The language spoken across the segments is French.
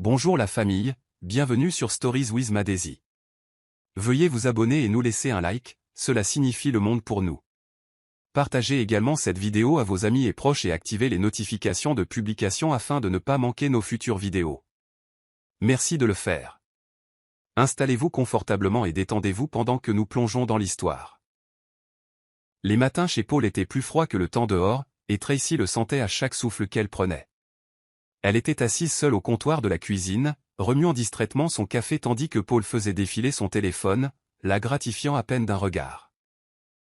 Bonjour la famille, bienvenue sur Stories with Madesi. Veuillez vous abonner et nous laisser un like, cela signifie le monde pour nous. Partagez également cette vidéo à vos amis et proches et activez les notifications de publication afin de ne pas manquer nos futures vidéos. Merci de le faire. Installez-vous confortablement et détendez-vous pendant que nous plongeons dans l'histoire. Les matins chez Paul étaient plus froids que le temps dehors, et Tracy le sentait à chaque souffle qu'elle prenait. Elle était assise seule au comptoir de la cuisine, remuant distraitement son café tandis que Paul faisait défiler son téléphone, la gratifiant à peine d'un regard.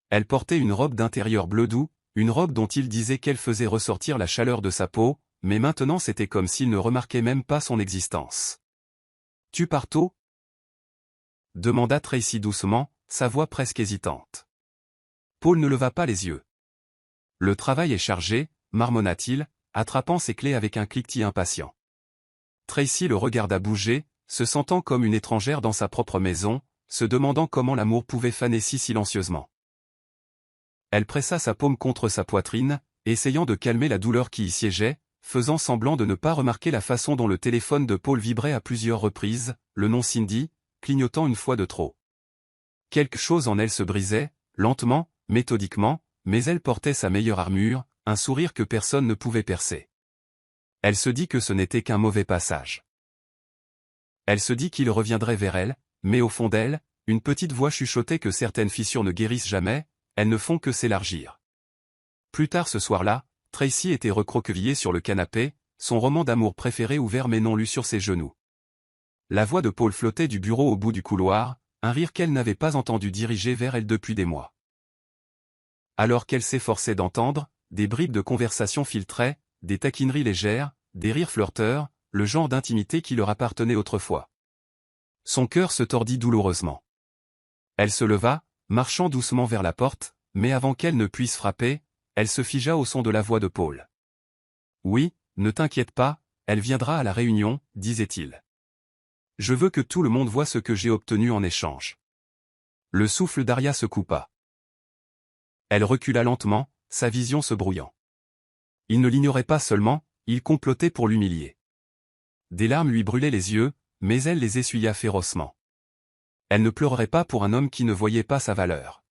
Elle portait une robe d'intérieur bleu doux, une robe dont il disait qu'elle faisait ressortir la chaleur de sa peau, mais maintenant c'était comme s'il ne remarquait même pas son existence. « Tu pars tôt ?» demanda Tracy doucement, sa voix presque hésitante. Paul ne leva pas les yeux. « Le travail est chargé », marmonna-t-il, attrapant ses clés avec un cliquetis impatient. Tracy le regarda bouger, se sentant comme une étrangère dans sa propre maison, se demandant comment l'amour pouvait faner si silencieusement. Elle pressa sa paume contre sa poitrine, essayant de calmer la douleur qui y siégeait, faisant semblant de ne pas remarquer la façon dont le téléphone de Paul vibrait à plusieurs reprises, le nom Cindy, clignotant une fois de trop. Quelque chose en elle se brisait, lentement, méthodiquement, mais elle portait sa meilleure armure, un sourire que personne ne pouvait percer. Elle se dit que ce n'était qu'un mauvais passage. Elle se dit qu'il reviendrait vers elle, mais au fond d'elle, une petite voix chuchotait que certaines fissures ne guérissent jamais, elles ne font que s'élargir. Plus tard ce soir-là, Tracy était recroquevillée sur le canapé, son roman d'amour préféré ouvert mais non lu sur ses genoux. La voix de Paul flottait du bureau au bout du couloir, un rire qu'elle n'avait pas entendu diriger vers elle depuis des mois. Alors qu'elle s'efforçait d'entendre, des bribes de conversation filtraient, des taquineries légères, des rires flirteurs, le genre d'intimité qui leur appartenait autrefois. Son cœur se tordit douloureusement. Elle se leva, marchant doucement vers la porte, mais avant qu'elle ne puisse frapper, elle se figea au son de la voix de Paul. « Oui, ne t'inquiète pas, elle viendra à la réunion, disait-il. Je veux que tout le monde voie ce que j'ai obtenu en échange. » Le souffle d'Aria se coupa. Elle recula lentement, sa vision se brouillant. Il ne l'ignorait pas seulement, il complotait pour l'humilier. Des larmes lui brûlaient les yeux, mais elle les essuya férocement. Elle ne pleurerait pas pour un homme qui ne voyait pas sa valeur.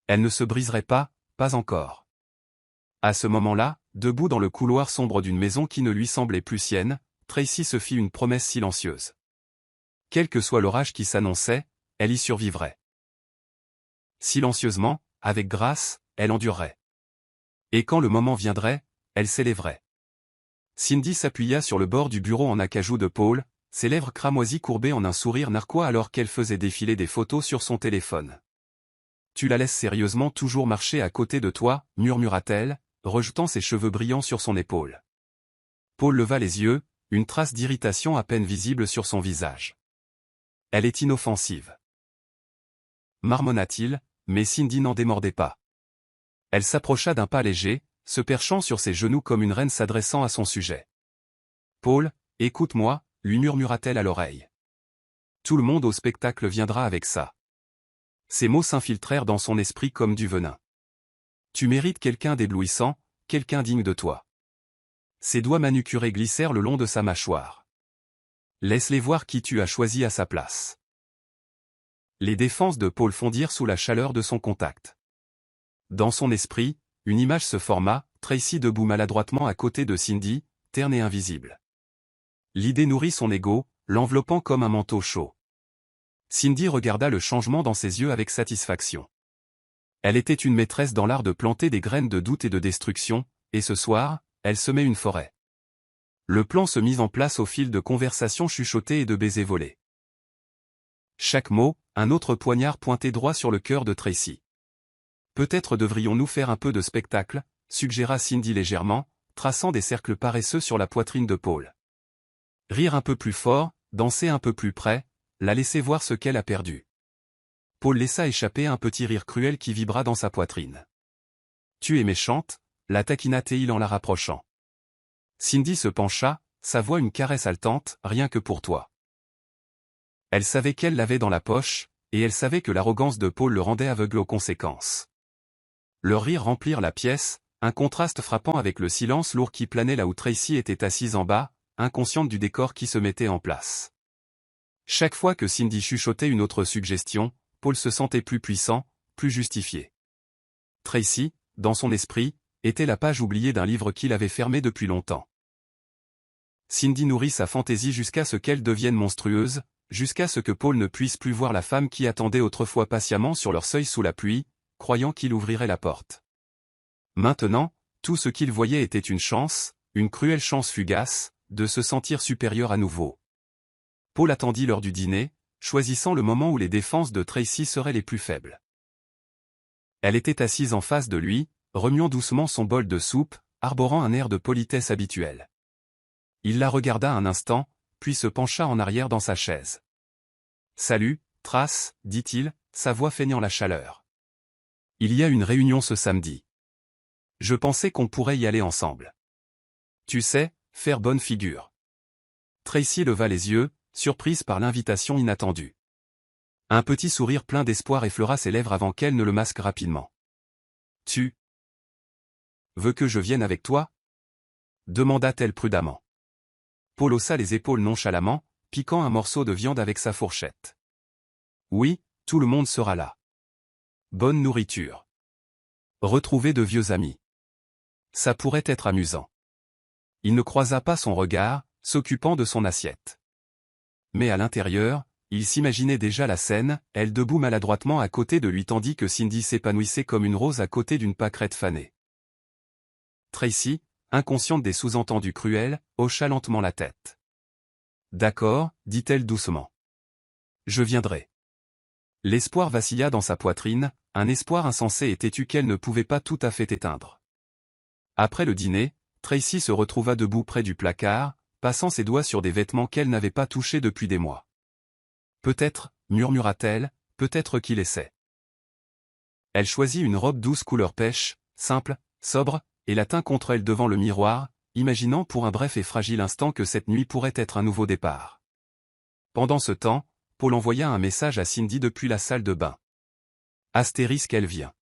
Elle ne se briserait pas, pas encore. À ce moment-là, debout dans le couloir sombre d'une maison qui ne lui semblait plus sienne, Tracy se fit une promesse silencieuse. Quel que soit l'orage qui s'annonçait, elle y survivrait. Silencieusement, avec grâce, elle endurerait. Et quand le moment viendrait, elle s'élèverait. Cindy s'appuya sur le bord du bureau en acajou de Paul, ses lèvres cramoisies courbées en un sourire narquois alors qu'elle faisait défiler des photos sur son téléphone. « Tu la laisses sérieusement toujours marcher à côté de toi » murmura-t-elle, rejetant ses cheveux brillants sur son épaule. Paul leva les yeux, une trace d'irritation à peine visible sur son visage. « Elle est inoffensive. » marmonna-t-il, mais Cindy n'en démordait pas. Elle s'approcha d'un pas léger, se perchant sur ses genoux comme une reine s'adressant à son sujet. « Paul, écoute-moi » lui murmura-t-elle à l'oreille. « Tout le monde au spectacle viendra avec ça. » Ces mots s'infiltrèrent dans son esprit comme du venin. « Tu mérites quelqu'un d'éblouissant, quelqu'un digne de toi. » Ses doigts manucurés glissèrent le long de sa mâchoire. « Laisse-les voir qui tu as choisi à sa place. » Les défenses de Paul fondirent sous la chaleur de son contact. Dans son esprit, une image se forma, Tracy debout maladroitement à côté de Cindy, terne et invisible. L'idée nourrit son ego, l'enveloppant comme un manteau chaud. Cindy regarda le changement dans ses yeux avec satisfaction. Elle était une maîtresse dans l'art de planter des graines de doute et de destruction, et ce soir, elle semait une forêt. Le plan se mit en place au fil de conversations chuchotées et de baisers volés. Chaque mot, un autre poignard pointé droit sur le cœur de Tracy. « Peut-être devrions-nous faire un peu de spectacle » suggéra Cindy légèrement, traçant des cercles paresseux sur la poitrine de Paul. Rire un peu plus fort, danser un peu plus près, la laisser voir ce qu'elle a perdu. Paul laissa échapper un petit rire cruel qui vibra dans sa poitrine. « Tu es méchante » la taquina-t-il en la rapprochant. Cindy se pencha, sa voix une caresse haletante, « rien que pour toi. » Elle savait qu'elle l'avait dans la poche, et elle savait que l'arrogance de Paul le rendait aveugle aux conséquences. Leurs rires remplirent la pièce, un contraste frappant avec le silence lourd qui planait là où Tracy était assise en bas, inconsciente du décor qui se mettait en place. Chaque fois que Cindy chuchotait une autre suggestion, Paul se sentait plus puissant, plus justifié. Tracy, dans son esprit, était la page oubliée d'un livre qu'il avait fermé depuis longtemps. Cindy nourrit sa fantaisie jusqu'à ce qu'elle devienne monstrueuse, jusqu'à ce que Paul ne puisse plus voir la femme qui attendait autrefois patiemment sur leur seuil sous la pluie, croyant qu'il ouvrirait la porte. Maintenant, tout ce qu'il voyait était une chance, une cruelle chance fugace, de se sentir supérieur à nouveau. Paul attendit l'heure du dîner, choisissant le moment où les défenses de Tracy seraient les plus faibles. Elle était assise en face de lui, remuant doucement son bol de soupe, arborant un air de politesse habituel. Il la regarda un instant, puis se pencha en arrière dans sa chaise. « Salut, Trace, dit-il, sa voix feignant la chaleur. Il y a une réunion ce samedi. Je pensais qu'on pourrait y aller ensemble. Tu sais, faire bonne figure. » Tracy leva les yeux, surprise par l'invitation inattendue. Un petit sourire plein d'espoir effleura ses lèvres avant qu'elle ne le masque rapidement. « Tu veux que je vienne avec toi ?» demanda-t-elle prudemment. Paul haussa les épaules nonchalamment, piquant un morceau de viande avec sa fourchette. « Oui, tout le monde sera là. Bonne nourriture. Retrouver de vieux amis. Ça pourrait être amusant. » Il ne croisa pas son regard, s'occupant de son assiette. Mais à l'intérieur, il s'imaginait déjà la scène, elle debout maladroitement à côté de lui tandis que Cindy s'épanouissait comme une rose à côté d'une pâquerette fanée. Tracy, inconsciente des sous-entendus cruels, hocha lentement la tête. « D'accord, dit-elle doucement. Je viendrai. » L'espoir vacilla dans sa poitrine, un espoir insensé et têtu qu'elle ne pouvait pas tout à fait éteindre. Après le dîner, Tracy se retrouva debout près du placard, passant ses doigts sur des vêtements qu'elle n'avait pas touchés depuis des mois. « Peut-être, murmura-t-elle, peut-être qu'il essaie. » Elle choisit une robe douce couleur pêche, simple, sobre, et la tint contre elle devant le miroir, imaginant pour un bref et fragile instant que cette nuit pourrait être un nouveau départ. Pendant ce temps, Paul envoya un message à Cindy depuis la salle de bain. Astérisque elle vient.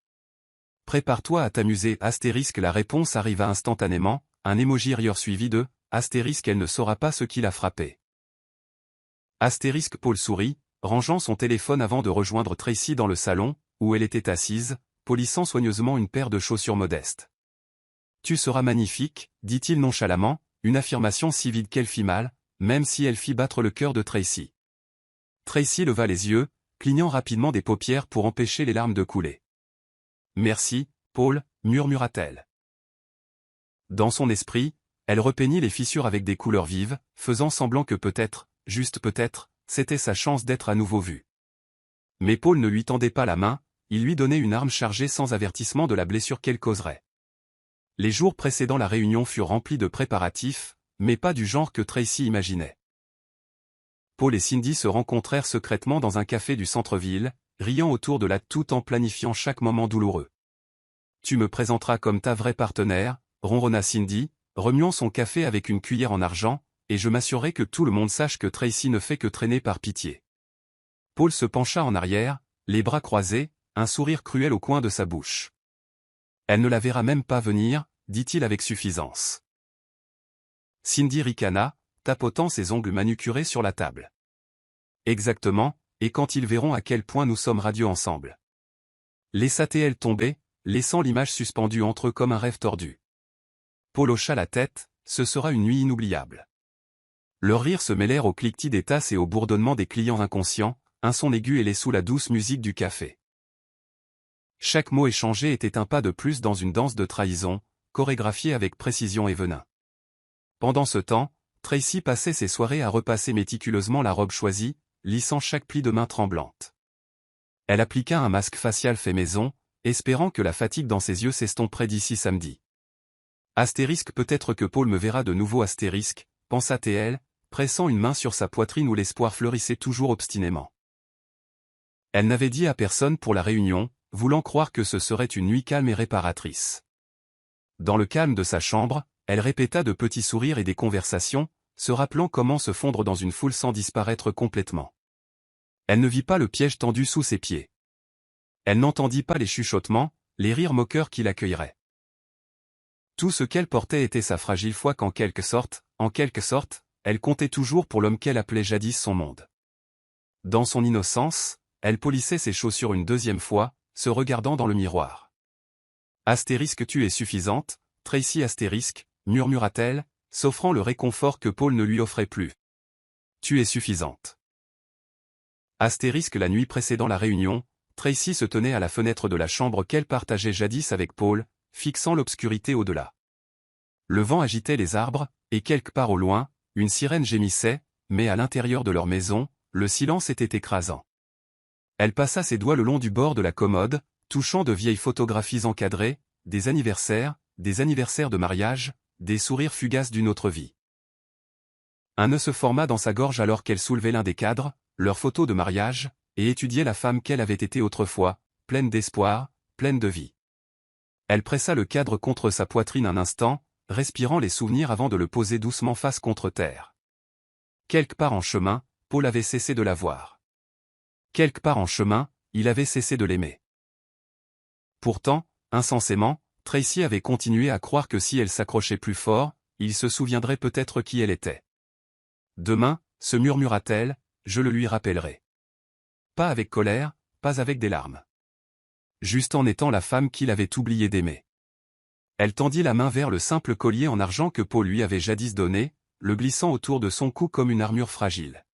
Prépare-toi à t'amuser. Astérisque la réponse arriva instantanément, un émoji rire suivi de astérisque elle ne saura pas ce qui l'a frappé. Astérisque Paul sourit, rangeant son téléphone avant de rejoindre Tracy dans le salon, où elle était assise, polissant soigneusement une paire de chaussures modestes. Tu seras magnifique, dit-il nonchalamment, une affirmation si vide qu'elle fit mal, même si elle fit battre le cœur de Tracy. Tracy leva les yeux, clignant rapidement des paupières pour empêcher les larmes de couler. Merci, Paul, murmura-t-elle. Dans son esprit, elle repeignit les fissures avec des couleurs vives, faisant semblant que peut-être, juste peut-être, c'était sa chance d'être à nouveau vue. Mais Paul ne lui tendait pas la main, il lui donnait une arme chargée sans avertissement de la blessure qu'elle causerait. Les jours précédant la réunion furent remplis de préparatifs, mais pas du genre que Tracy imaginait. Paul et Cindy se rencontrèrent secrètement dans un café du centre-ville, riant autour de la tout en planifiant chaque moment douloureux. « Tu me présenteras comme ta vraie partenaire », ronronna Cindy, remuant son café avec une cuillère en argent, et je m'assurerai que tout le monde sache que Tracy ne fait que traîner par pitié. Paul se pencha en arrière, les bras croisés, un sourire cruel au coin de sa bouche. Elle ne la verra même pas venir, dit-il avec suffisance. Cindy ricana, tapotant ses ongles manucurés sur la table. Exactement, et quand ils verront à quel point nous sommes radieux ensemble. Laissa-t-elle tomber, laissant l'image suspendue entre eux comme un rêve tordu. Paul hocha la tête, ce sera une nuit inoubliable. Leurs rires se mêlèrent au cliquetis des tasses et au bourdonnement des clients inconscients, un son aigu ailé sous la douce musique du café. Chaque mot échangé était un pas de plus dans une danse de trahison, chorégraphiée avec précision et venin. Pendant ce temps, Tracy passait ses soirées à repasser méticuleusement la robe choisie, lissant chaque pli de main tremblante. Elle appliqua un masque facial fait maison, espérant que la fatigue dans ses yeux s'estomperait d'ici samedi. Astérisque peut-être que Paul me verra de nouveau astérisque, pensa-t-elle, pressant une main sur sa poitrine où l'espoir fleurissait toujours obstinément. Elle n'avait dit à personne pour la réunion, voulant croire que ce serait une nuit calme et réparatrice. Dans le calme de sa chambre, elle répéta de petits sourires et des conversations, se rappelant comment se fondre dans une foule sans disparaître complètement. Elle ne vit pas le piège tendu sous ses pieds. Elle n'entendit pas les chuchotements, les rires moqueurs qui l'accueilleraient. Tout ce qu'elle portait était sa fragile foi qu'en quelque sorte, elle comptait toujours pour l'homme qu'elle appelait jadis son monde. Dans son innocence, elle polissait ses chaussures une deuxième fois, se regardant dans le miroir. Astérisque, tu es suffisante, Tracy astérisque, murmura-t-elle, s'offrant le réconfort que Paul ne lui offrait plus. Tu es suffisante. Astérisque, la nuit précédant la réunion, Tracy se tenait à la fenêtre de la chambre qu'elle partageait jadis avec Paul, fixant l'obscurité au-delà. Le vent agitait les arbres, et quelque part au loin, une sirène gémissait, mais à l'intérieur de leur maison, le silence était écrasant. Elle passa ses doigts le long du bord de la commode, touchant de vieilles photographies encadrées, des anniversaires de mariage, des sourires fugaces d'une autre vie. Un nœud se forma dans sa gorge alors qu'elle soulevait l'un des cadres, leur photo de mariage, et étudiait la femme qu'elle avait été autrefois, pleine d'espoir, pleine de vie. Elle pressa le cadre contre sa poitrine un instant, respirant les souvenirs avant de le poser doucement face contre terre. Quelque part en chemin, Paul avait cessé de la voir. Quelque part en chemin, il avait cessé de l'aimer. Pourtant, insensément, Tracy avait continué à croire que si elle s'accrochait plus fort, il se souviendrait peut-être qui elle était. Demain, se murmura-t-elle, je le lui rappellerai. Pas avec colère, pas avec des larmes. Juste en étant la femme qu'il avait oublié d'aimer. Elle tendit la main vers le simple collier en argent que Paul lui avait jadis donné, le glissant autour de son cou comme une armure fragile.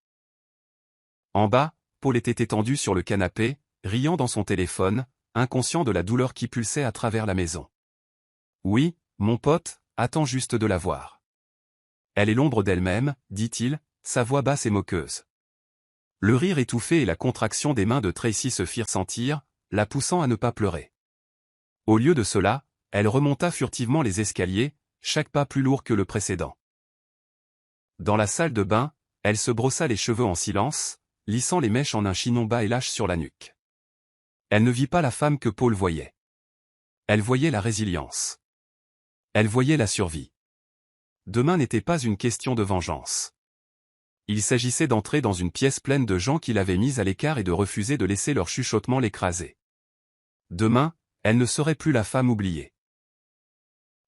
En bas, Paul était étendu sur le canapé, riant dans son téléphone, inconscient de la douleur qui pulsait à travers la maison. Oui, mon pote, attends juste de la voir. Elle est l'ombre d'elle-même, dit-il, sa voix basse et moqueuse. Le rire étouffé et la contraction des mains de Tracy se firent sentir, la poussant à ne pas pleurer. Au lieu de cela, elle remonta furtivement les escaliers, chaque pas plus lourd que le précédent. Dans la salle de bain, elle se brossa les cheveux en silence, lissant les mèches en un chignon bas et lâche sur la nuque. Elle ne vit pas la femme que Paul voyait. Elle voyait la résilience. Elle voyait la survie. Demain n'était pas une question de vengeance. Il s'agissait d'entrer dans une pièce pleine de gens qui l'avaient mise à l'écart et de refuser de laisser leur chuchotement l'écraser. Demain, elle ne serait plus la femme oubliée.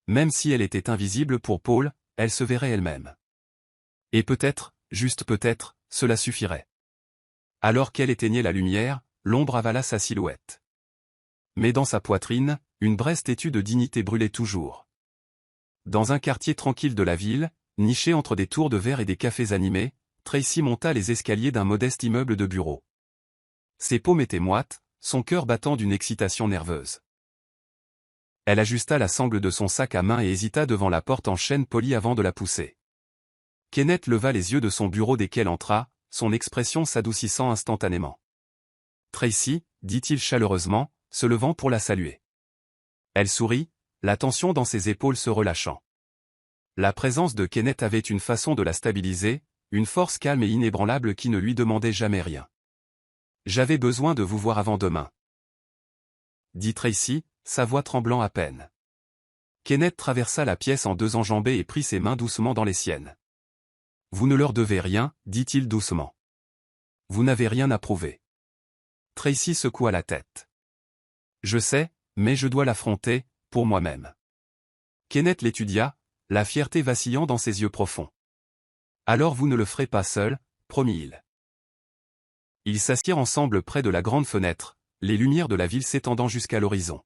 Même si elle était invisible pour Paul, elle se verrait elle-même. Et peut-être, juste peut-être, cela suffirait. Alors qu'elle éteignait la lumière, l'ombre avala sa silhouette. Mais dans sa poitrine, une braise têtue de dignité brûlait toujours. Dans un quartier tranquille de la ville, niché entre des tours de verre et des cafés animés, Tracy monta les escaliers d'un modeste immeuble de bureaux. Ses paumes étaient moites, son cœur battant d'une excitation nerveuse. Elle ajusta la sangle de son sac à main et hésita devant la porte en chêne polie avant de la pousser. Kenneth leva les yeux de son bureau dès qu'elle entra, son expression s'adoucissant instantanément. « Tracy » dit-il chaleureusement, se levant pour la saluer. Elle sourit, la tension dans ses épaules se relâchant. La présence de Kenneth avait une façon de la stabiliser, une force calme et inébranlable qui ne lui demandait jamais rien. « J'avais besoin de vous voir avant demain. » dit Tracy, sa voix tremblant à peine. Kenneth traversa la pièce en deux enjambées et prit ses mains doucement dans les siennes. « Vous ne leur devez rien, dit-il doucement. Vous n'avez rien à prouver. » Tracy secoua la tête. « Je sais, mais je dois l'affronter, pour moi-même. » Kenneth l'étudia, la fierté vacillant dans ses yeux profonds. « Alors vous ne le ferez pas seul, promit-il. » Ils s'assirent ensemble près de la grande fenêtre, les lumières de la ville s'étendant jusqu'à l'horizon.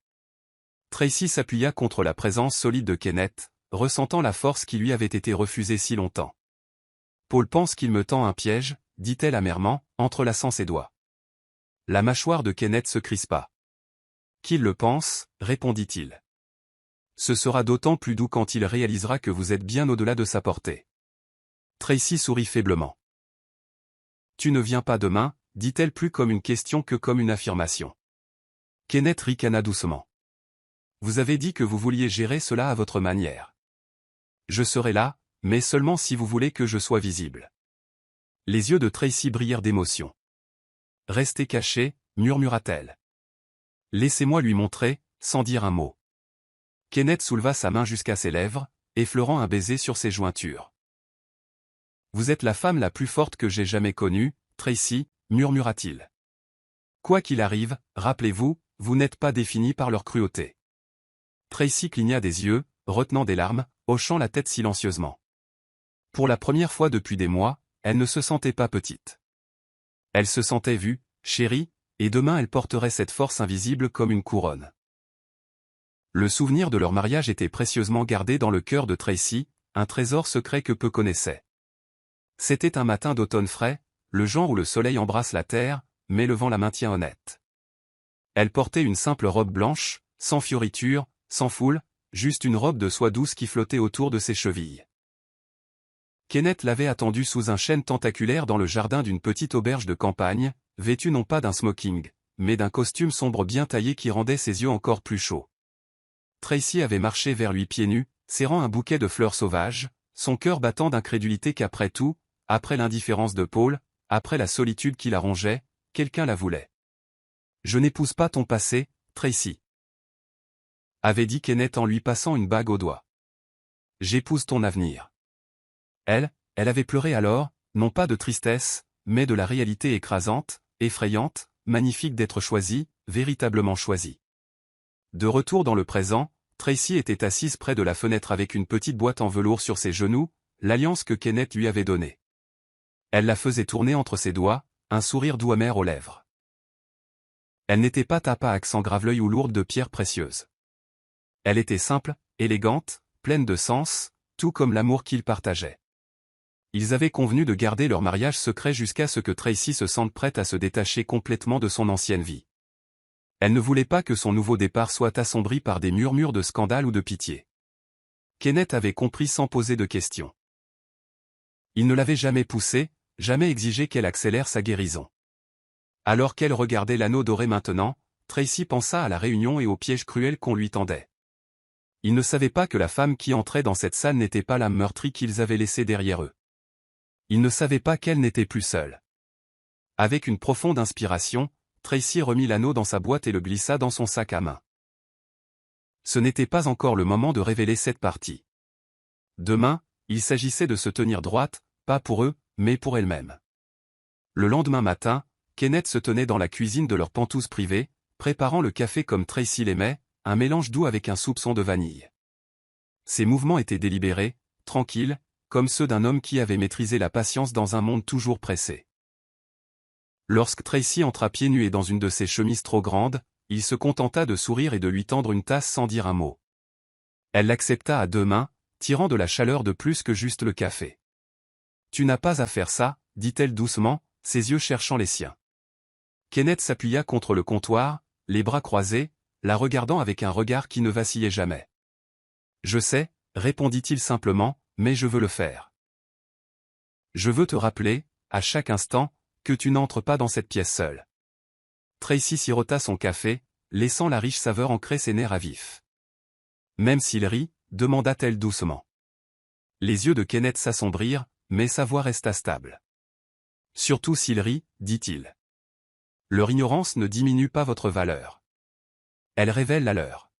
Tracy s'appuya contre la présence solide de Kenneth, ressentant la force qui lui avait été refusée si longtemps. « Paul pense qu'il me tend un piège, » dit-elle amèrement, entrelaçant ses doigts. La mâchoire de Kenneth se crispa. « Qu'il le pense, » répondit-il. « Ce sera d'autant plus doux quand il réalisera que vous êtes bien au-delà de sa portée. » Tracy sourit faiblement. « Tu ne viens pas demain » dit-elle plus comme une question que comme une affirmation. Kenneth ricana doucement. « Vous avez dit que vous vouliez gérer cela à votre manière. Je serai là, mais seulement si vous voulez que je sois visible. » Les yeux de Tracy brillèrent d'émotion. « Restez caché, » murmura-t-elle. « Laissez-moi lui montrer, sans dire un mot. » Kenneth souleva sa main jusqu'à ses lèvres, effleurant un baiser sur ses jointures. « Vous êtes la femme la plus forte que j'ai jamais connue, Tracy, » murmura-t-il. « Quoi qu'il arrive, rappelez-vous, vous n'êtes pas définie par leur cruauté. » Tracy cligna des yeux, retenant des larmes, hochant la tête silencieusement. Pour la première fois depuis des mois, elle ne se sentait pas petite. Elle se sentait vue, chérie, et demain elle porterait cette force invisible comme une couronne. Le souvenir de leur mariage était précieusement gardé dans le cœur de Tracy, un trésor secret que peu connaissaient. C'était un matin d'automne frais, le genre où le soleil embrasse la terre, mais le vent la maintient honnête. Elle portait une simple robe blanche, sans fioritures, sans foule, juste une robe de soie douce qui flottait autour de ses chevilles. Kenneth l'avait attendue sous un chêne tentaculaire dans le jardin d'une petite auberge de campagne, vêtue non pas d'un smoking, mais d'un costume sombre bien taillé qui rendait ses yeux encore plus chauds. Tracy avait marché vers lui pieds nus, serrant un bouquet de fleurs sauvages, son cœur battant d'incrédulité qu'après tout, après l'indifférence de Paul, après la solitude qui la rongeait, quelqu'un la voulait. « Je n'épouse pas ton passé, Tracy, » avait dit Kenneth en lui passant une bague au doigt. « J'épouse ton avenir. » Elle avait pleuré alors, non pas de tristesse, mais de la réalité écrasante, effrayante, magnifique d'être choisie, véritablement choisie. De retour dans le présent, Tracy était assise près de la fenêtre avec une petite boîte en velours sur ses genoux, l'alliance que Kenneth lui avait donnée. Elle la faisait tourner entre ses doigts, un sourire doux amer aux lèvres. Elle n'était pas tapa à accent graveleuil ou lourde de pierres précieuses. Elle était simple, élégante, pleine de sens, tout comme l'amour qu'ils partageaient. Ils avaient convenu de garder leur mariage secret jusqu'à ce que Tracy se sente prête à se détacher complètement de son ancienne vie. Elle ne voulait pas que son nouveau départ soit assombri par des murmures de scandale ou de pitié. Kenneth avait compris sans poser de questions. Il ne l'avait jamais poussée, jamais exigé qu'elle accélère sa guérison. Alors qu'elle regardait l'anneau doré maintenant, Tracy pensa à la réunion et au piège cruel qu'on lui tendait. Il ne savait pas que la femme qui entrait dans cette salle n'était pas l'âme meurtrie qu'ils avaient laissée derrière eux. Il ne savait pas qu'elle n'était plus seule. Avec une profonde inspiration, Tracy remit l'anneau dans sa boîte et le glissa dans son sac à main. Ce n'était pas encore le moment de révéler cette partie. Demain, il s'agissait de se tenir droite, pas pour eux, mais pour elle-même. Le lendemain matin, Kenneth se tenait dans la cuisine de leur pentouse privée, préparant le café comme Tracy l'aimait, un mélange doux avec un soupçon de vanille. Ses mouvements étaient délibérés, tranquilles, comme ceux d'un homme qui avait maîtrisé la patience dans un monde toujours pressé. Lorsque Tracy entra pieds nus et dans une de ses chemises trop grandes, il se contenta de sourire et de lui tendre une tasse sans dire un mot. Elle l'accepta à deux mains, tirant de la chaleur de plus que juste le café. « Tu n'as pas à faire ça, » dit-elle doucement, ses yeux cherchant les siens. Kenneth s'appuya contre le comptoir, les bras croisés, la regardant avec un regard qui ne vacillait jamais. « Je sais, » répondit-il simplement, « mais je veux le faire. Je veux te rappeler, à chaque instant, que tu n'entres pas dans cette pièce seule. » Tracy sirota son café, laissant la riche saveur ancrer ses nerfs à vif. « Même s'il rit ?» demanda-t-elle doucement. Les yeux de Kenneth s'assombrirent, mais sa voix resta stable. « Surtout s'il rit, » dit-il. « Leur ignorance ne diminue pas votre valeur. Elle révèle la leur. »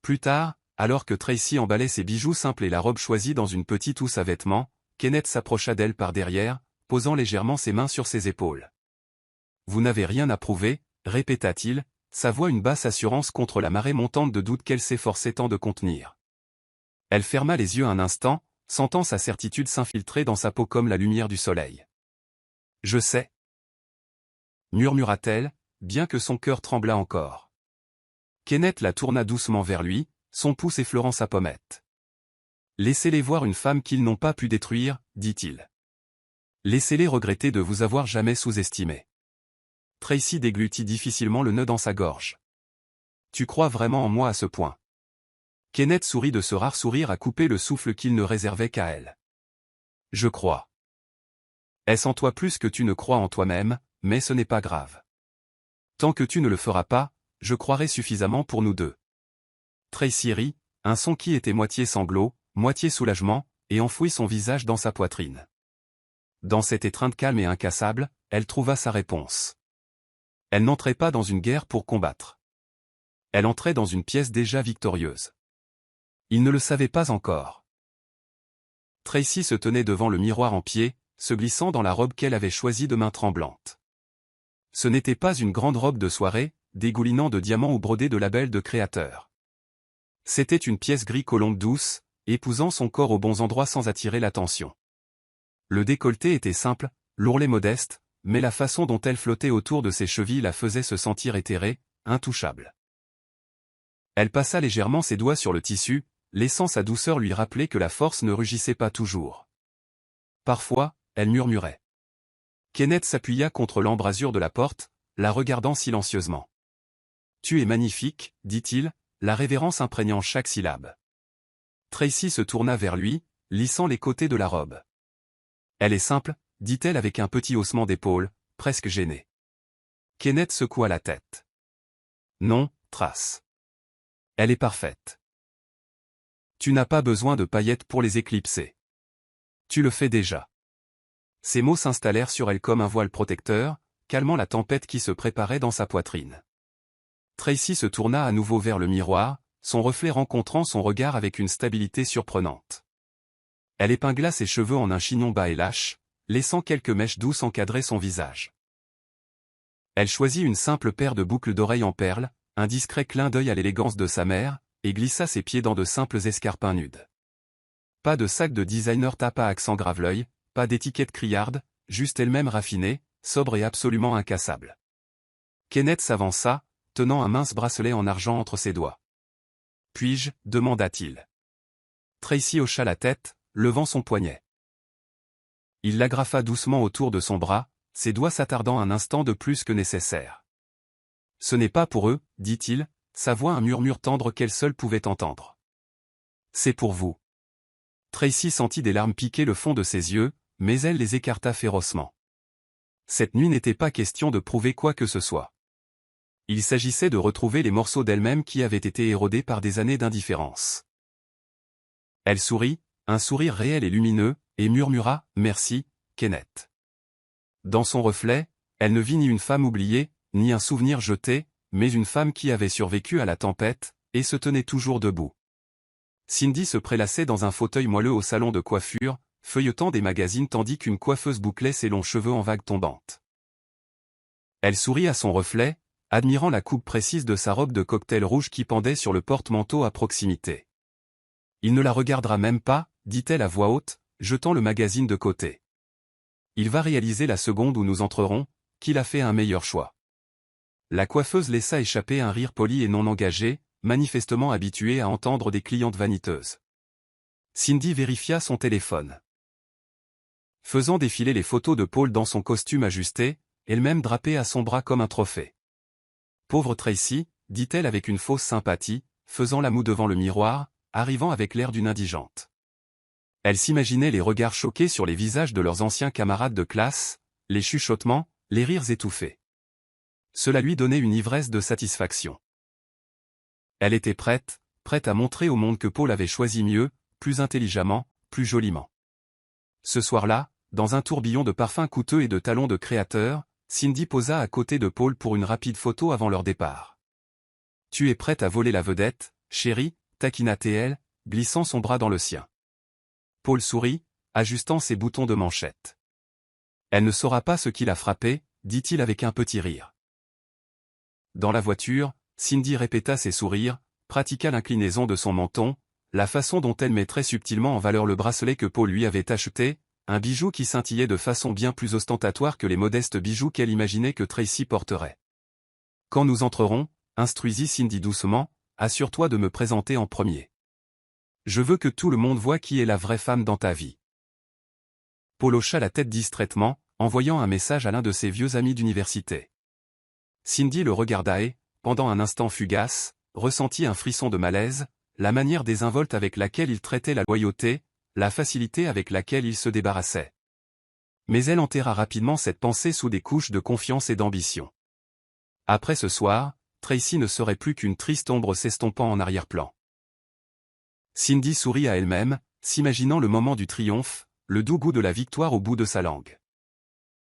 Plus tard, alors que Tracy emballait ses bijoux simples et la robe choisie dans une petite housse à vêtements, Kenneth s'approcha d'elle par derrière, posant légèrement ses mains sur ses épaules. « Vous n'avez rien à prouver, » répéta-t-il, sa voix une basse assurance contre la marée montante de doute qu'elle s'efforçait tant de contenir. Elle ferma les yeux un instant, sentant sa certitude s'infiltrer dans sa peau comme la lumière du soleil. « Je sais. » murmura-t-elle, bien que son cœur tremblât encore. Kenneth la tourna doucement vers lui, son pouce effleurant sa pommette. « Laissez-les voir une femme qu'ils n'ont pas pu détruire, » dit-il. « Laissez-les regretter de vous avoir jamais sous-estimé. » Tracy déglutit difficilement le nœud dans sa gorge. « Tu crois vraiment en moi à ce point ?» Kenneth sourit de ce rare sourire à couper le souffle qu'il ne réservait qu'à elle. « Je crois. Est-ce en toi plus que tu ne crois en toi-même, mais ce n'est pas grave. Tant que tu ne le feras pas, je croirai suffisamment pour nous deux. » Tracy rit, un son qui était moitié sanglot, moitié soulagement, et enfouit son visage dans sa poitrine. Dans cette étreinte calme et incassable, elle trouva sa réponse. Elle n'entrait pas dans une guerre pour combattre. Elle entrait dans une pièce déjà victorieuse. Il ne le savait pas encore. Tracy se tenait devant le miroir en pied, se glissant dans la robe qu'elle avait choisie de main tremblante. Ce n'était pas une grande robe de soirée, dégoulinant de diamants ou brodée de labels de créateurs. C'était une pièce gris colombe douce, épousant son corps aux bons endroits sans attirer l'attention. Le décolleté était simple, l'ourlet modeste, mais la façon dont elle flottait autour de ses chevilles la faisait se sentir éthérée, intouchable. Elle passa légèrement ses doigts sur le tissu, laissant sa douceur lui rappeler que la force ne rugissait pas toujours. Parfois, elle murmurait. Kenneth s'appuya contre l'embrasure de la porte, la regardant silencieusement. « Tu es magnifique, dit-il, la révérence imprégnant chaque syllabe. » Tracy se tourna vers lui, lissant les côtés de la robe. « Elle est simple, dit-elle avec un petit haussement d'épaule, presque gêné. Kenneth secoua la tête. « Non, Trace. Elle est parfaite. Tu n'as pas besoin de paillettes pour les éclipser. Tu le fais déjà. » Ces mots s'installèrent sur elle comme un voile protecteur, calmant la tempête qui se préparait dans sa poitrine. Tracy se tourna à nouveau vers le miroir, son reflet rencontrant son regard avec une stabilité surprenante. Elle épingla ses cheveux en un chignon bas et lâche, laissant quelques mèches douces encadrer son visage. Elle choisit une simple paire de boucles d'oreilles en perles, un discret clin d'œil à l'élégance de sa mère, et glissa ses pieds dans de simples escarpins nudes. Pas de sac de designer tape à accent grave-l'œil, pas d'étiquette criarde, juste elle-même raffinée, sobre et absolument incassable. Kenneth s'avança, tenant un mince bracelet en argent entre ses doigts. « Puis-je » demanda-t-il. Tracy hocha la tête, levant son poignet. Il l'agrafa doucement autour de son bras, ses doigts s'attardant un instant de plus que nécessaire. « Ce n'est pas pour eux, dit-il, sa voix un murmure tendre qu'elle seule pouvait entendre. C'est pour vous. » Tracy sentit des larmes piquer le fond de ses yeux, mais elle les écarta férocement. Cette nuit n'était pas question de prouver quoi que ce soit. Il s'agissait de retrouver les morceaux d'elle-même qui avaient été érodés par des années d'indifférence. Elle sourit, un sourire réel et lumineux, et murmura « Merci, Kenneth ». Dans son reflet, elle ne vit ni une femme oubliée, ni un souvenir jeté, mais une femme qui avait survécu à la tempête, et se tenait toujours debout. Cindy se prélassait dans un fauteuil moelleux au salon de coiffure, feuilletant des magazines tandis qu'une coiffeuse bouclait ses longs cheveux en vagues tombantes. Elle sourit à son reflet, admirant la coupe précise de sa robe de cocktail rouge qui pendait sur le porte-manteau à proximité. « Il ne la regardera même pas, dit-elle à voix haute, jetant le magazine de côté. Il va réaliser la seconde où nous entrerons, qu'il a fait un meilleur choix. » La coiffeuse laissa échapper un rire poli et non engagé, manifestement habituée à entendre des clientes vaniteuses. Cindy vérifia son téléphone. Faisant défiler les photos de Paul dans son costume ajusté, elle-même drapée à son bras comme un trophée. « Pauvre Tracy, dit-elle avec une fausse sympathie, faisant la moue devant le miroir, arrivant avec l'air d'une indigente. Elle s'imaginait les regards choqués sur les visages de leurs anciens camarades de classe, les chuchotements, les rires étouffés. Cela lui donnait une ivresse de satisfaction. Elle était prête à montrer au monde que Paul avait choisi mieux, plus intelligemment, plus joliment. Ce soir-là, dans un tourbillon de parfums coûteux et de talons de créateur, Cindy posa à côté de Paul pour une rapide photo avant leur départ. « Tu es prête à voler la vedette, chérie ?» taquina-t-elle, glissant son bras dans le sien. Paul sourit, ajustant ses boutons de manchette. « Elle ne saura pas ce qui l'a frappé, dit-il avec un petit rire. » Dans la voiture, Cindy répéta ses sourires, pratiqua l'inclinaison de son menton, la façon dont elle mettrait subtilement en valeur le bracelet que Paul lui avait acheté, un bijou qui scintillait de façon bien plus ostentatoire que les modestes bijoux qu'elle imaginait que Tracy porterait. « Quand nous entrerons, instruisit Cindy doucement, assure-toi de me présenter en premier. Je veux que tout le monde voie qui est la vraie femme dans ta vie. » Paul hocha la tête distraitement, envoyant un message à l'un de ses vieux amis d'université. Cindy le regarda et, pendant un instant fugace, ressentit un frisson de malaise, la manière désinvolte avec laquelle il traitait la loyauté, la facilité avec laquelle il se débarrassait. Mais elle enterra rapidement cette pensée sous des couches de confiance et d'ambition. Après ce soir, Tracy ne serait plus qu'une triste ombre s'estompant en arrière-plan. Cindy sourit à elle-même, s'imaginant le moment du triomphe, le doux goût de la victoire au bout de sa langue.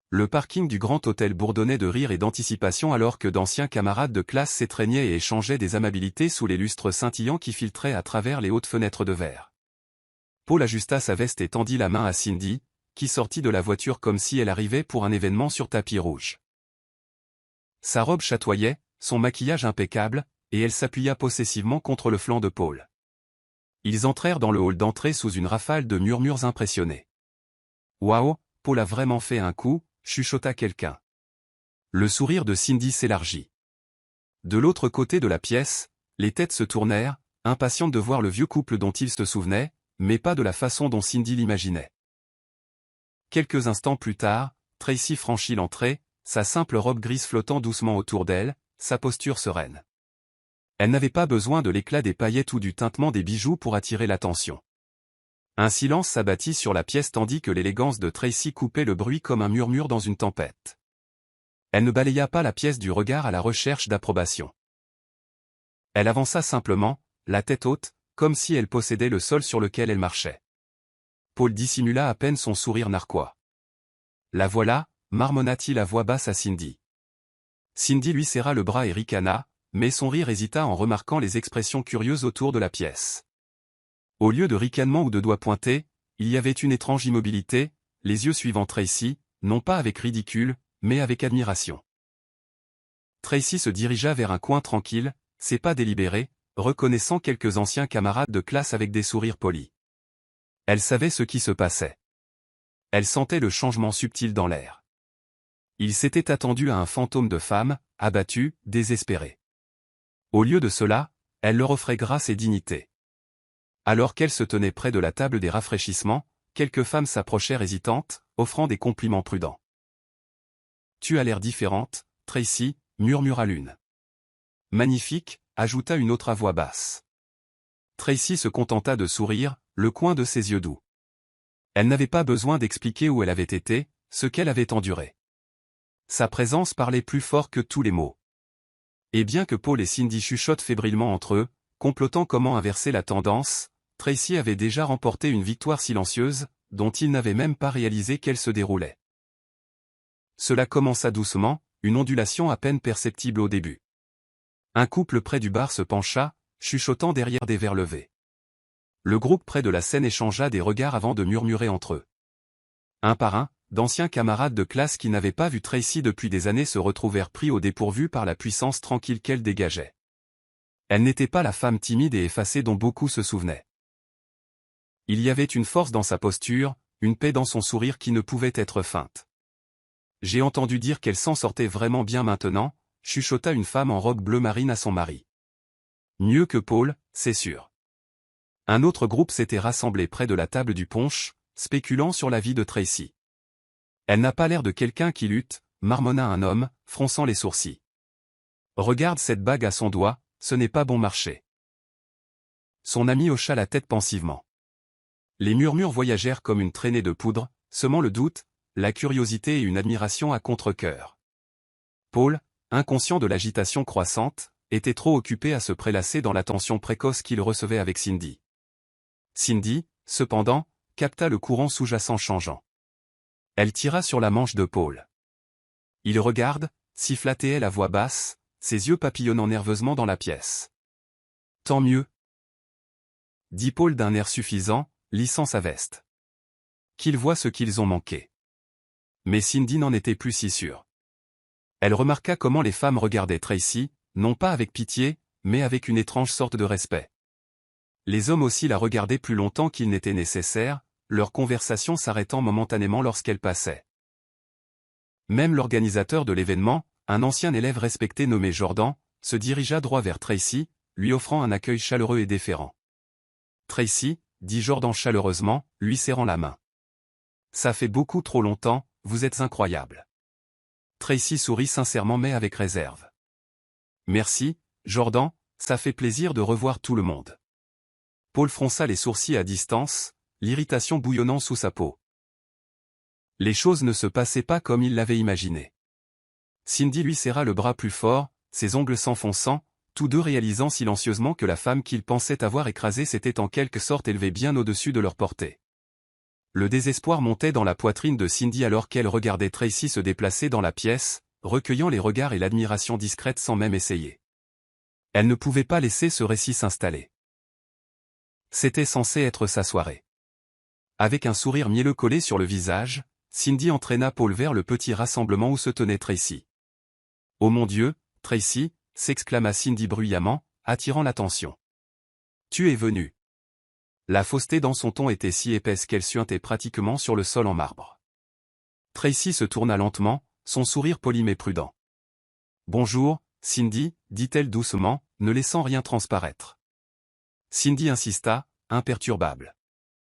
Le parking du grand hôtel bourdonnait de rire et d'anticipation alors que d'anciens camarades de classe s'étreignaient et échangeaient des amabilités sous les lustres scintillants qui filtraient à travers les hautes fenêtres de verre. Paul ajusta sa veste et tendit la main à Cindy, qui sortit de la voiture comme si elle arrivait pour un événement sur tapis rouge. Sa robe chatoyait, son maquillage impeccable, et elle s'appuya possessivement contre le flanc de Paul. Ils entrèrent dans le hall d'entrée sous une rafale de murmures impressionnés. « Waouh, Paul a vraiment fait un coup », chuchota quelqu'un. Le sourire de Cindy s'élargit. De l'autre côté de la pièce, les têtes se tournèrent, impatientes de voir le vieux couple dont ils se souvenaient, mais pas de la façon dont Cindy l'imaginait. Quelques instants plus tard, Tracy franchit l'entrée, sa simple robe grise flottant doucement autour d'elle, sa posture sereine. Elle n'avait pas besoin de l'éclat des paillettes ou du tintement des bijoux pour attirer l'attention. Un silence s'abattit sur la pièce tandis que l'élégance de Tracy coupait le bruit comme un murmure dans une tempête. Elle ne balaya pas la pièce du regard à la recherche d'approbation. Elle avança simplement, la tête haute, comme si elle possédait le sol sur lequel elle marchait. Paul dissimula à peine son sourire narquois. « La voilà », marmonna-t-il à voix basse à Cindy. Cindy lui serra le bras et ricana, mais son rire hésita en remarquant les expressions curieuses autour de la pièce. Au lieu de ricanement ou de doigts pointés, il y avait une étrange immobilité, les yeux suivant Tracy, non pas avec ridicule, mais avec admiration. Tracy se dirigea vers un coin tranquille, ses pas délibérés, reconnaissant quelques anciens camarades de classe avec des sourires polis. Elle savait ce qui se passait. Elle sentait le changement subtil dans l'air. Il s'était attendu à un fantôme de femme, abattu, désespéré. Au lieu de cela, elle leur offrait grâce et dignité. Alors qu'elle se tenait près de la table des rafraîchissements, quelques femmes s'approchèrent hésitantes, offrant des compliments prudents. « Tu as l'air différente, Tracy », murmura l'une. « Magnifique », ajouta une autre à voix basse. Tracy se contenta de sourire, le coin de ses yeux doux. Elle n'avait pas besoin d'expliquer où elle avait été, ce qu'elle avait enduré. Sa présence parlait plus fort que tous les mots. Et bien que Paul et Cindy chuchotent fébrilement entre eux, complotant comment inverser la tendance, Tracy avait déjà remporté une victoire silencieuse, dont ils n'avaient même pas réalisé qu'elle se déroulait. Cela commença doucement, une ondulation à peine perceptible au début. Un couple près du bar se pencha, chuchotant derrière des verres levés. Le groupe près de la scène échangea des regards avant de murmurer entre eux. Un par un, d'anciens camarades de classe qui n'avaient pas vu Tracy depuis des années se retrouvèrent pris au dépourvu par la puissance tranquille qu'elle dégageait. Elle n'était pas la femme timide et effacée dont beaucoup se souvenaient. Il y avait une force dans sa posture, une paix dans son sourire qui ne pouvait être feinte. « J'ai entendu dire qu'elle s'en sortait vraiment bien maintenant », chuchota une femme en robe bleu marine à son mari. « Mieux que Paul, c'est sûr. » Un autre groupe s'était rassemblé près de la table du punch, spéculant sur la vie de Tracy. « Elle n'a pas l'air de quelqu'un qui lutte », marmonna un homme, fronçant les sourcils. « Regarde cette bague à son doigt, ce n'est pas bon marché. » Son ami hocha la tête pensivement. Les murmures voyagèrent comme une traînée de poudre, semant le doute, la curiosité et une admiration à contre-cœur. Paul, inconscient de l'agitation croissante, était trop occupé à se prélasser dans l'attention précoce qu'il recevait avec Cindy. Cindy, cependant, capta le courant sous-jacent changeant. Elle tira sur la manche de Paul. « Il regarde », siffla-t-elle à voix basse, ses yeux papillonnant nerveusement dans la pièce. « Tant mieux », dit Paul d'un air suffisant, lissant sa veste. « Qu'ils voient ce qu'ils ont manqué. » Mais Cindy n'en était plus si sûre. Elle remarqua comment les femmes regardaient Tracy, non pas avec pitié, mais avec une étrange sorte de respect. Les hommes aussi la regardaient plus longtemps qu'il n'était nécessaire, leur conversation s'arrêtant momentanément lorsqu'elle passait. Même l'organisateur de l'événement, un ancien élève respecté nommé Jordan, se dirigea droit vers Tracy, lui offrant un accueil chaleureux et déférent. « Tracy », dit Jordan chaleureusement, lui serrant la main. « Ça fait beaucoup trop longtemps, vous êtes incroyable. » Tracy sourit sincèrement mais avec réserve. « Merci, Jordan, ça fait plaisir de revoir tout le monde. » Paul fronça les sourcils à distance, l'irritation bouillonnant sous sa peau. Les choses ne se passaient pas comme il l'avait imaginé. Cindy lui serra le bras plus fort, ses ongles s'enfonçant, tous deux réalisant silencieusement que la femme qu'ils pensaient avoir écrasée s'était en quelque sorte élevée bien au-dessus de leur portée. Le désespoir montait dans la poitrine de Cindy alors qu'elle regardait Tracy se déplacer dans la pièce, recueillant les regards et l'admiration discrète sans même essayer. Elle ne pouvait pas laisser ce récit s'installer. C'était censé être sa soirée. Avec un sourire mielleux collé sur le visage, Cindy entraîna Paul vers le petit rassemblement où se tenait Tracy. « Oh mon Dieu, Tracy !» s'exclama Cindy bruyamment, attirant l'attention. « Tu es venu. La fausseté dans son ton était si épaisse qu'elle suintait pratiquement sur le sol en marbre. Tracy se tourna lentement, son sourire poli mais prudent. « Bonjour, Cindy, dit-elle doucement, ne laissant rien transparaître. Cindy insista, imperturbable.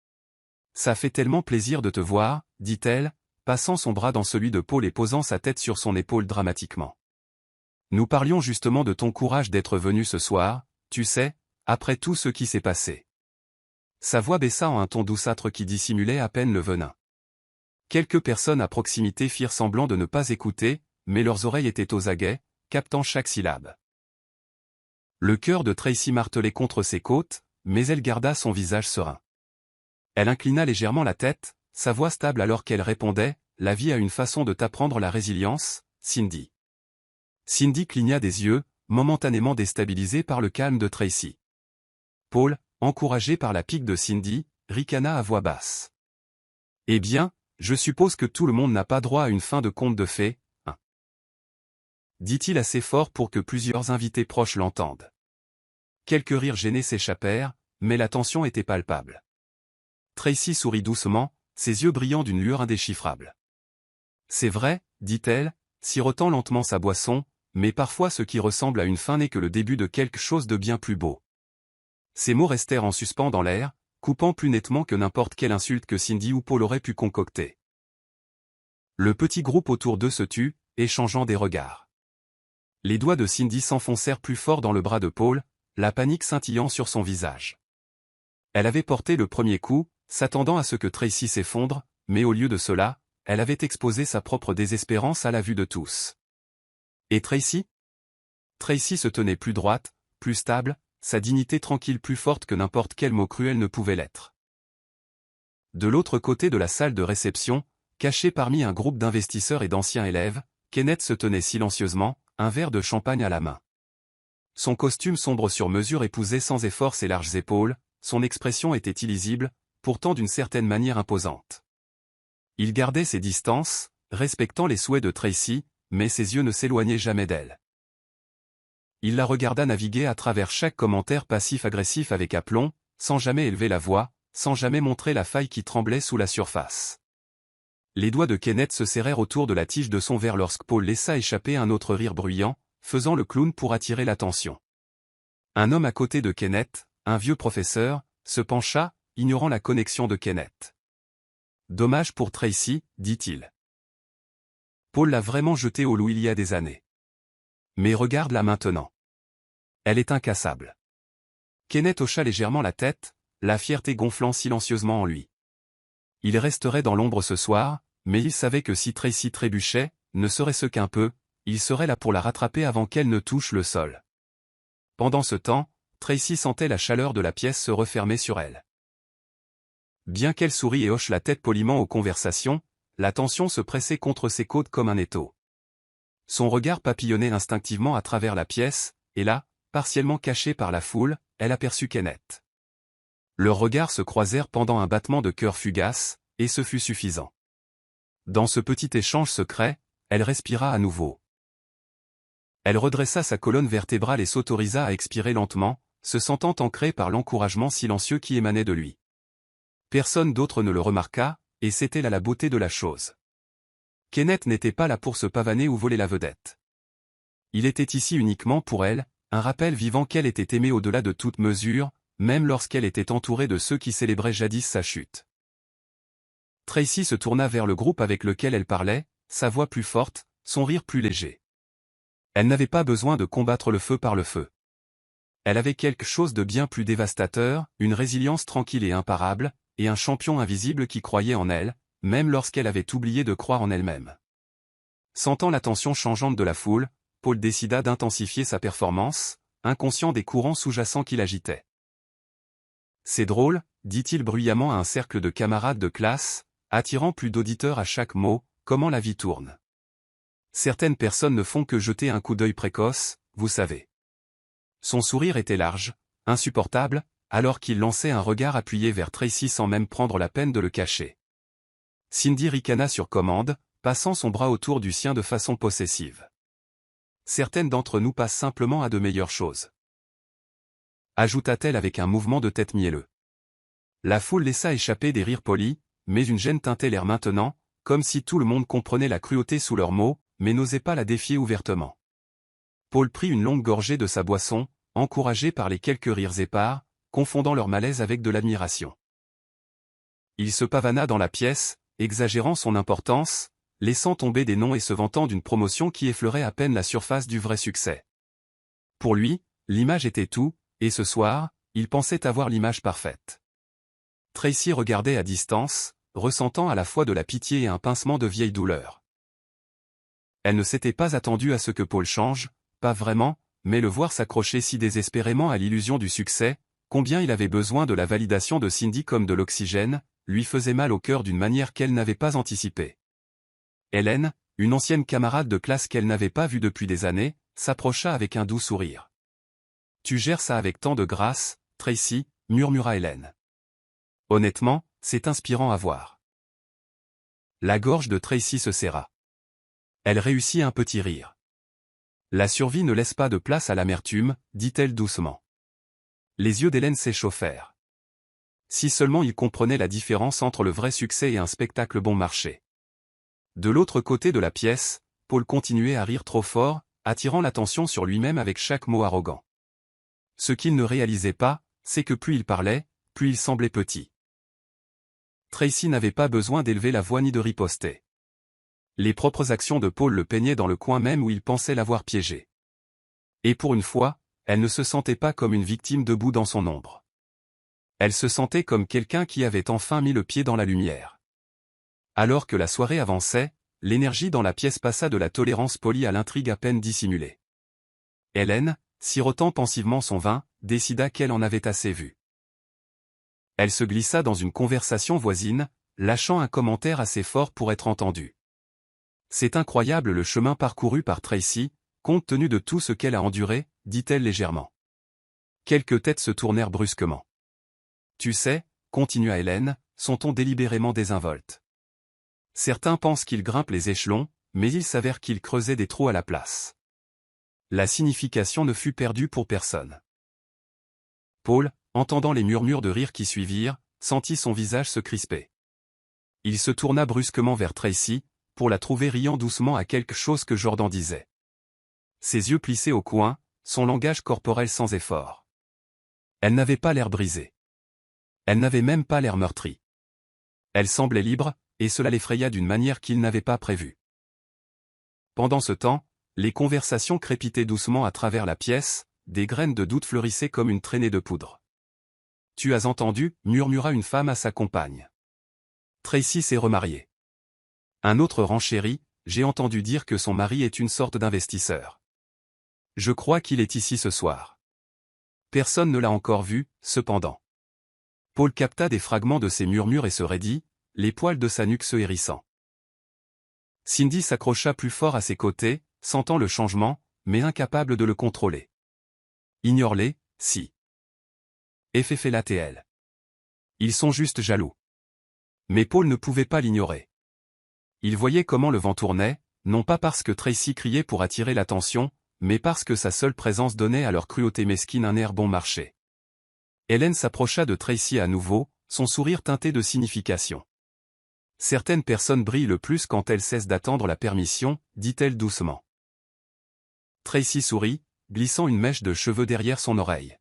« Ça fait tellement plaisir de te voir, dit-elle, passant son bras dans celui de Paul et posant sa tête sur son épaule dramatiquement. Nous parlions justement de ton courage d'être venu ce soir, tu sais, après tout ce qui s'est passé. » Sa voix baissa en un ton douceâtre qui dissimulait à peine le venin. Quelques personnes à proximité firent semblant de ne pas écouter, mais leurs oreilles étaient aux aguets, captant chaque syllabe. Le cœur de Tracy martelait contre ses côtes, mais elle garda son visage serein. Elle inclina légèrement la tête, sa voix stable alors qu'elle répondait, « La vie a une façon de t'apprendre la résilience, Cindy. » Cindy cligna des yeux, momentanément déstabilisée par le calme de Tracy. Paul, encouragé par la pique de Cindy, ricana à voix basse. « Eh bien, je suppose que tout le monde n'a pas droit à une fin de conte de fées, hein ?» dit-il assez fort pour que plusieurs invités proches l'entendent. Quelques rires gênés s'échappèrent, mais la tension était palpable. Tracy sourit doucement, ses yeux brillant d'une lueur indéchiffrable. « C'est vrai, dit-elle, sirotant lentement sa boisson, mais parfois ce qui ressemble à une fin n'est que le début de quelque chose de bien plus beau. » Ces mots restèrent en suspens dans l'air, coupant plus nettement que n'importe quelle insulte que Cindy ou Paul auraient pu concocter. Le petit groupe autour d'eux se tut, échangeant des regards. Les doigts de Cindy s'enfoncèrent plus fort dans le bras de Paul, la panique scintillant sur son visage. Elle avait porté le premier coup, s'attendant à ce que Tracy s'effondre, mais au lieu de cela, elle avait exposé sa propre désespérance à la vue de tous. Et Tracy? Tracy se tenait plus droite, plus stable, sa dignité tranquille plus forte que n'importe quel mot cruel ne pouvait l'être. De l'autre côté de la salle de réception, caché parmi un groupe d'investisseurs et d'anciens élèves, Kenneth se tenait silencieusement, un verre de champagne à la main. Son costume sombre sur mesure épousait sans effort ses larges épaules, son expression était illisible, pourtant d'une certaine manière imposante. Il gardait ses distances, respectant les souhaits de Tracy, mais ses yeux ne s'éloignaient jamais d'elle. Il la regarda naviguer à travers chaque commentaire passif-agressif avec aplomb, sans jamais élever la voix, sans jamais montrer la faille qui tremblait sous la surface. Les doigts de Kenneth se serrèrent autour de la tige de son verre lorsque Paul laissa échapper un autre rire bruyant, faisant le clown pour attirer l'attention. Un homme à côté de Kenneth, un vieux professeur, se pencha, ignorant la connexion de Kenneth. « Dommage pour Tracy, dit-il. Paul l'a vraiment jetée au loup il y a des années. Mais regarde-la maintenant. Elle est incassable. » Kenneth hocha légèrement la tête, la fierté gonflant silencieusement en lui. Il resterait dans l'ombre ce soir, mais il savait que si Tracy trébuchait, ne serait-ce qu'un peu, il serait là pour la rattraper avant qu'elle ne touche le sol. Pendant ce temps, Tracy sentait la chaleur de la pièce se refermer sur elle. Bien qu'elle sourie et hoche la tête poliment aux conversations, la tension se pressait contre ses côtes comme un étau. Son regard papillonnait instinctivement à travers la pièce, et là, partiellement cachée par la foule, elle aperçut Kenneth. Leurs regards se croisèrent pendant un battement de cœur fugace, et ce fut suffisant. Dans ce petit échange secret, elle respira à nouveau. Elle redressa sa colonne vertébrale et s'autorisa à expirer lentement, se sentant ancrée par l'encouragement silencieux qui émanait de lui. Personne d'autre ne le remarqua, et c'était là la beauté de la chose. Kenneth n'était pas là pour se pavaner ou voler la vedette. Il était ici uniquement pour elle, un rappel vivant qu'elle était aimée au-delà de toute mesure, même lorsqu'elle était entourée de ceux qui célébraient jadis sa chute. Tracy se tourna vers le groupe avec lequel elle parlait, sa voix plus forte, son rire plus léger. Elle n'avait pas besoin de combattre le feu par le feu. Elle avait quelque chose de bien plus dévastateur, une résilience tranquille et imparable, et un champion invisible qui croyait en elle, même lorsqu'elle avait oublié de croire en elle-même. Sentant l'attention changeante de la foule, Paul décida d'intensifier sa performance, inconscient des courants sous-jacents qui l'agitaient. « C'est drôle, dit-il bruyamment à un cercle de camarades de classe, attirant plus d'auditeurs à chaque mot, comment la vie tourne. Certaines personnes ne font que jeter un coup d'œil précoce, vous savez. » Son sourire était large, insupportable, alors qu'il lançait un regard appuyé vers Tracy sans même prendre la peine de le cacher. Cindy ricana sur commande, passant son bras autour du sien de façon possessive. Certaines d'entre nous passent simplement à de meilleures choses. Ajouta-t-elle avec un mouvement de tête mielleux. La foule laissa échapper des rires polis, mais une gêne teintait l'air maintenant, comme si tout le monde comprenait la cruauté sous leurs mots, mais n'osait pas la défier ouvertement. Paul prit une longue gorgée de sa boisson, encouragé par les quelques rires épars, confondant leur malaise avec de l'admiration. Il se pavana dans la pièce, exagérant son importance, laissant tomber des noms et se vantant d'une promotion qui effleurait à peine la surface du vrai succès. Pour lui, l'image était tout, et ce soir, il pensait avoir l'image parfaite. Tracy regardait à distance, ressentant à la fois de la pitié et un pincement de vieille douleur. Elle ne s'était pas attendue à ce que Paul change, pas vraiment, mais le voir s'accrocher si désespérément à l'illusion du succès, combien il avait besoin de la validation de Cindy comme de l'oxygène, lui faisait mal au cœur d'une manière qu'elle n'avait pas anticipée. Hélène, une ancienne camarade de classe qu'elle n'avait pas vue depuis des années, s'approcha avec un doux sourire. « Tu gères ça avec tant de grâce, Tracy, » murmura Hélène. Honnêtement, c'est inspirant à voir. La gorge de Tracy se serra. Elle réussit un petit rire. La survie ne laisse pas de place à l'amertume, dit-elle doucement. Les yeux d'Hélène s'échauffèrent. Si seulement il comprenait la différence entre le vrai succès et un spectacle bon marché. De l'autre côté de la pièce, Paul continuait à rire trop fort, attirant l'attention sur lui-même avec chaque mot arrogant. Ce qu'il ne réalisait pas, c'est que plus il parlait, plus il semblait petit. Tracy n'avait pas besoin d'élever la voix ni de riposter. Les propres actions de Paul le peignaient dans le coin même où il pensait l'avoir piégé. Et pour une fois, elle ne se sentait pas comme une victime debout dans son ombre. Elle se sentait comme quelqu'un qui avait enfin mis le pied dans la lumière. Alors que la soirée avançait, l'énergie dans la pièce passa de la tolérance polie à l'intrigue à peine dissimulée. Hélène, sirotant pensivement son vin, décida qu'elle en avait assez vu. Elle se glissa dans une conversation voisine, lâchant un commentaire assez fort pour être entendu. C'est incroyable le chemin parcouru par Tracy, compte tenu de tout ce qu'elle a enduré, dit-elle légèrement. Quelques têtes se tournèrent brusquement. Tu sais, continua Hélène, son ton délibérément désinvolte. Certains pensent qu'il grimpe les échelons, mais il s'avère qu'il creusait des trous à la place. La signification ne fut perdue pour personne. Paul, entendant les murmures de rire qui suivirent, sentit son visage se crisper. Il se tourna brusquement vers Tracy, pour la trouver riant doucement à quelque chose que Jordan disait. Ses yeux plissés au coin, son langage corporel sans effort. Elle n'avait pas l'air brisée. Elle n'avait même pas l'air meurtrie. Elle semblait libre, et cela l'effraya d'une manière qu'il n'avait pas prévue. Pendant ce temps, les conversations crépitaient doucement à travers la pièce, des graines de doute fleurissaient comme une traînée de poudre. « Tu as entendu » murmura une femme à sa compagne. Tracy s'est remariée. Un autre renchérit, j'ai entendu dire que son mari est une sorte d'investisseur. Je crois qu'il est ici ce soir. Personne ne l'a encore vu, cependant. Paul capta des fragments de ces murmures et se raidit, les poils de sa nuque se hérissant. Cindy s'accrocha plus fort à ses côtés, sentant le changement, mais incapable de le contrôler. Ignore-les, si. FFLATL. Ils sont juste jaloux. Mais Paul ne pouvait pas l'ignorer. Il voyait comment le vent tournait, non pas parce que Tracy criait pour attirer l'attention, mais parce que sa seule présence donnait à leur cruauté mesquine un air bon marché. Hélène s'approcha de Tracy à nouveau, son sourire teinté de signification. Certaines personnes brillent le plus quand elles cessent d'attendre la permission, dit-elle doucement. Tracy sourit, glissant une mèche de cheveux derrière son oreille.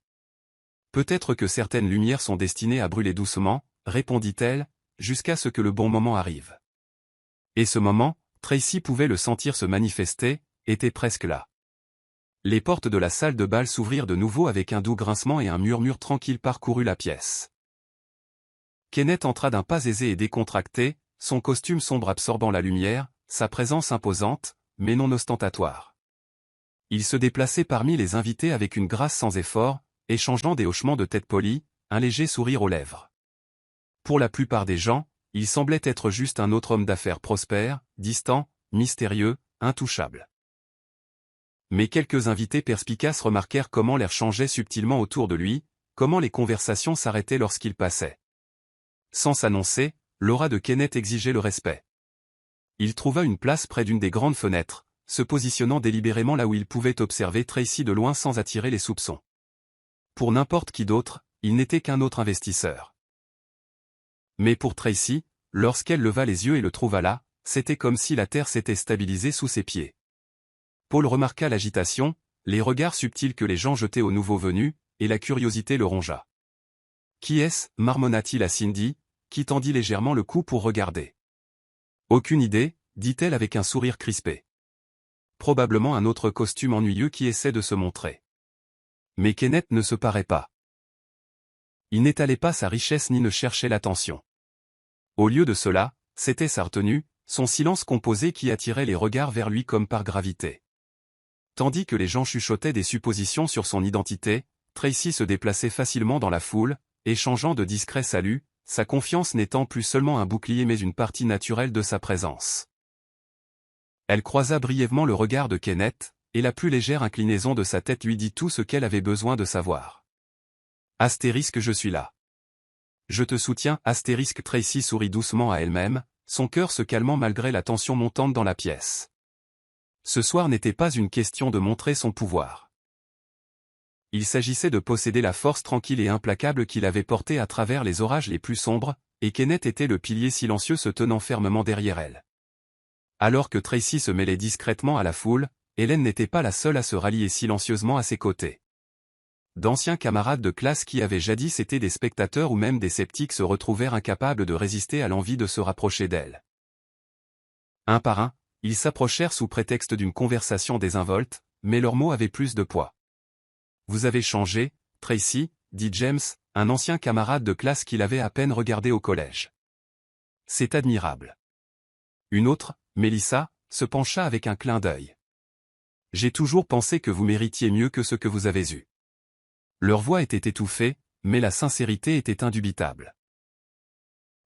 Peut-être que certaines lumières sont destinées à brûler doucement, répondit-elle, jusqu'à ce que le bon moment arrive. Et ce moment, Tracy pouvait le sentir se manifester, était presque là. Les portes de la salle de bal s'ouvrirent de nouveau avec un doux grincement et un murmure tranquille parcourut la pièce. Kenneth entra d'un pas aisé et décontracté, son costume sombre absorbant la lumière, sa présence imposante, mais non ostentatoire. Il se déplaçait parmi les invités avec une grâce sans effort, échangeant des hochements de tête polis, un léger sourire aux lèvres. Pour la plupart des gens, il semblait être juste un autre homme d'affaires prospère, distant, mystérieux, intouchable. Mais quelques invités perspicaces remarquèrent comment l'air changeait subtilement autour de lui, comment les conversations s'arrêtaient lorsqu'il passait. Sans s'annoncer, l'aura de Kenneth exigeait le respect. Il trouva une place près d'une des grandes fenêtres, se positionnant délibérément là où il pouvait observer Tracy de loin sans attirer les soupçons. Pour n'importe qui d'autre, il n'était qu'un autre investisseur. Mais pour Tracy, lorsqu'elle leva les yeux et le trouva là, c'était comme si la terre s'était stabilisée sous ses pieds. Paul remarqua l'agitation, les regards subtils que les gens jetaient aux nouveaux venus, et la curiosité le rongea. « Qui est-ce » marmonna-t-il à Cindy, qui tendit légèrement le cou pour regarder. « Aucune idée » dit-elle avec un sourire crispé. Probablement un autre costume ennuyeux qui essaie de se montrer. Mais Kenneth ne se paraît pas. Il n'étalait pas sa richesse ni ne cherchait l'attention. Au lieu de cela, c'était sa retenue, son silence composé qui attirait les regards vers lui comme par gravité. Tandis que les gens chuchotaient des suppositions sur son identité, Tracy se déplaçait facilement dans la foule, échangeant de discrets saluts, sa confiance n'étant plus seulement un bouclier mais une partie naturelle de sa présence. Elle croisa brièvement le regard de Kenneth, et la plus légère inclinaison de sa tête lui dit tout ce qu'elle avait besoin de savoir. Astérisque je suis là. Je te soutiens, astérisque Tracy sourit doucement à elle-même, son cœur se calmant malgré la tension montante dans la pièce. Ce soir n'était pas une question de montrer son pouvoir. Il s'agissait de posséder la force tranquille et implacable qu'il avait portée à travers les orages les plus sombres, et Kenneth était le pilier silencieux se tenant fermement derrière elle. Alors que Tracy se mêlait discrètement à la foule, Hélène n'était pas la seule à se rallier silencieusement à ses côtés. D'anciens camarades de classe qui avaient jadis été des spectateurs ou même des sceptiques se retrouvèrent incapables de résister à l'envie de se rapprocher d'elle. Un par un, ils s'approchèrent sous prétexte d'une conversation désinvolte, mais leurs mots avaient plus de poids. « Vous avez changé, Tracy » dit James, un ancien camarade de classe qu'il avait à peine regardé au collège. « C'est admirable. » Une autre, Melissa, se pencha avec un clin d'œil. « J'ai toujours pensé que vous méritiez mieux que ce que vous avez eu. » Leur voix était étouffée, mais la sincérité était indubitable.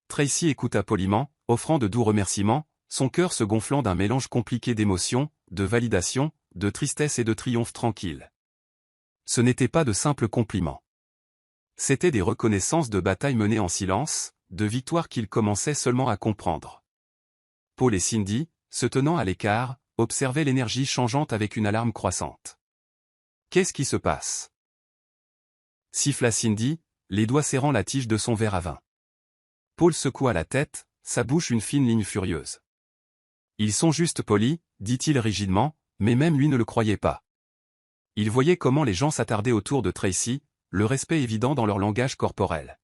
Tracy écouta poliment, offrant de doux remerciements, son cœur se gonflant d'un mélange compliqué d'émotions, de validation, de tristesse et de triomphe tranquille. Ce n'était pas de simples compliments. C'étaient des reconnaissances de batailles menées en silence, de victoires qu'il commençait seulement à comprendre. Paul et Cindy, se tenant à l'écart, observaient l'énergie changeante avec une alarme croissante. « Qu'est-ce qui se passe » siffla Cindy, les doigts serrant la tige de son verre à vin. Paul secoua la tête, sa bouche une fine ligne furieuse. « Ils sont juste polis » dit-il rigidement, mais même lui ne le croyait pas. Il voyait comment les gens s'attardaient autour de Tracy, le respect évident dans leur langage corporel.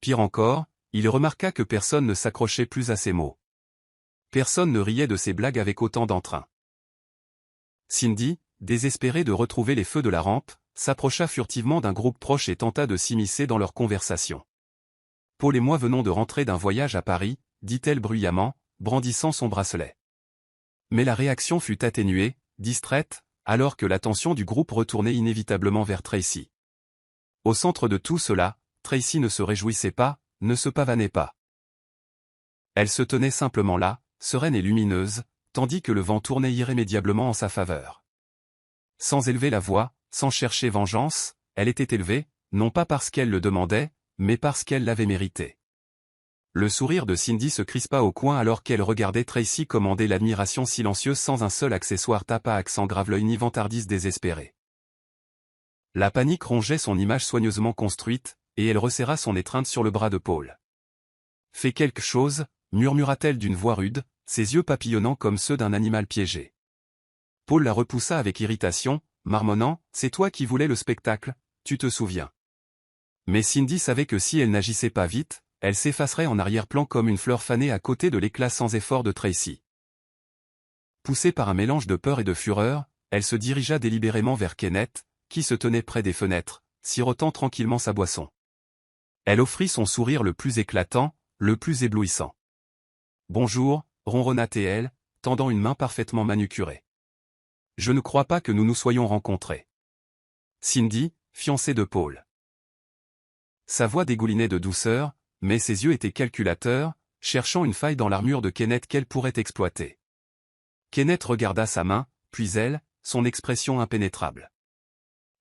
Pire encore, il remarqua que personne ne s'accrochait plus à ses mots. Personne ne riait de ses blagues avec autant d'entrain. Cindy, désespérée de retrouver les feux de la rampe, s'approcha furtivement d'un groupe proche et tenta de s'immiscer dans leur conversation. « Paul et moi venons de rentrer d'un voyage à Paris » dit-elle bruyamment, brandissant son bracelet. Mais la réaction fut atténuée, distraite, alors que l'attention du groupe retournait inévitablement vers Tracy. Au centre de tout cela, Tracy ne se réjouissait pas, ne se pavanait pas. Elle se tenait simplement là, sereine et lumineuse, tandis que le vent tournait irrémédiablement en sa faveur. Sans élever la voix, sans chercher vengeance, elle était élevée, non pas parce qu'elle le demandait, mais parce qu'elle l'avait mérité. Le sourire de Cindy se crispa au coin alors qu'elle regardait Tracy commander l'admiration silencieuse sans un seul accessoire tape à accent grave l'œil ni vantardise désespérée. La panique rongeait son image soigneusement construite, et elle resserra son étreinte sur le bras de Paul. « Fais quelque chose » murmura-t-elle d'une voix rude, ses yeux papillonnant comme ceux d'un animal piégé. Paul la repoussa avec irritation, marmonnant « C'est toi qui voulais le spectacle, tu te souviens. » Mais Cindy savait que si elle n'agissait pas vite, elle s'effacerait en arrière-plan comme une fleur fanée à côté de l'éclat sans effort de Tracy. Poussée par un mélange de peur et de fureur, elle se dirigea délibérément vers Kenneth, qui se tenait près des fenêtres, sirotant tranquillement sa boisson. Elle offrit son sourire le plus éclatant, le plus éblouissant. « Bonjour » ronronna-t-elle, tendant une main parfaitement manucurée. « Je ne crois pas que nous nous soyons rencontrés. » Cindy, fiancée de Paul. Sa voix dégoulinait de douceur, mais ses yeux étaient calculateurs, cherchant une faille dans l'armure de Kenneth qu'elle pourrait exploiter. Kenneth regarda sa main, puis elle, son expression impénétrable.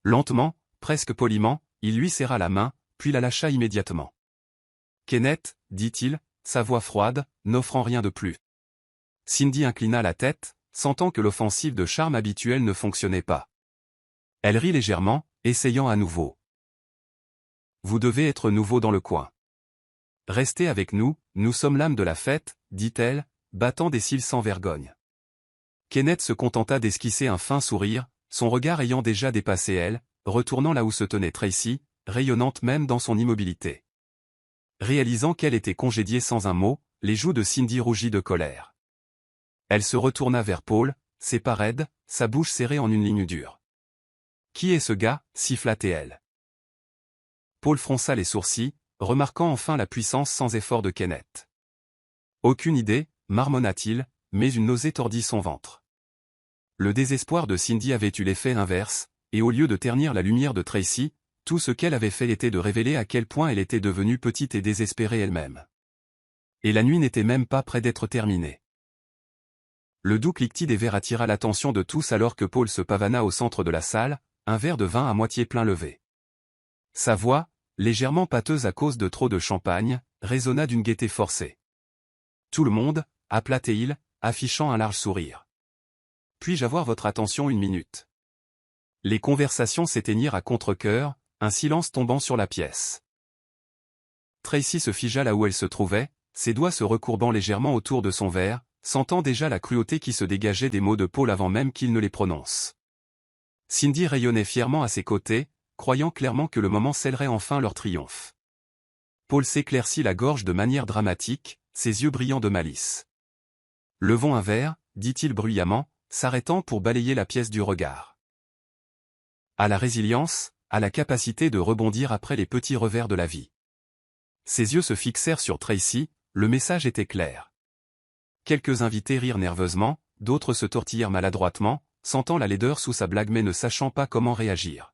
Lentement, presque poliment, il lui serra la main, puis la lâcha immédiatement. « Kenneth » dit-il, sa voix froide, n'offrant rien de plus. Cindy inclina la tête, sentant que l'offensive de charme habituelle ne fonctionnait pas. Elle rit légèrement, essayant à nouveau. « Vous devez être nouveau dans le coin. » Restez avec nous, nous sommes l'âme de la fête, dit-elle, battant des cils sans vergogne. Kenneth se contenta d'esquisser un fin sourire, son regard ayant déjà dépassé elle, retournant là où se tenait Tracy, rayonnante même dans son immobilité. Réalisant qu'elle était congédiée sans un mot, les joues de Cindy rougit de colère. Elle se retourna vers Paul, ses pas raides, sa bouche serrée en une ligne dure. « Qui est ce gars » siffla-t-elle. Paul fronça les sourcils, remarquant enfin la puissance sans effort de Kenneth. « Aucune idée, marmonna-t-il, mais une nausée tordit son ventre. Le désespoir de Cindy avait eu l'effet inverse, et au lieu de ternir la lumière de Tracy, tout ce qu'elle avait fait était de révéler à quel point elle était devenue petite et désespérée elle-même. Et la nuit n'était même pas près d'être terminée. Le doux cliquetis des verres attira l'attention de tous alors que Paul se pavana au centre de la salle, un verre de vin à moitié plein levé. Sa voix, légèrement pâteuse à cause de trop de champagne, résonna d'une gaieté forcée. Tout le monde, appela-t-il, affichant un large sourire. Puis-je avoir votre attention une minute? Les conversations s'éteignirent à contre-cœur, un silence tombant sur la pièce. Tracy se figea là où elle se trouvait, ses doigts se recourbant légèrement autour de son verre, sentant déjà la cruauté qui se dégageait des mots de Paul avant même qu'il ne les prononce. Cindy rayonnait fièrement à ses côtés, croyant clairement que le moment scellerait enfin leur triomphe. Paul s'éclaircit la gorge de manière dramatique, ses yeux brillants de malice. « Levons un verre » dit-il bruyamment, s'arrêtant pour balayer la pièce du regard. À la résilience, à la capacité de rebondir après les petits revers de la vie. Ses yeux se fixèrent sur Tracy, le message était clair. Quelques invités rirent nerveusement, d'autres se tortillèrent maladroitement, sentant la laideur sous sa blague mais ne sachant pas comment réagir.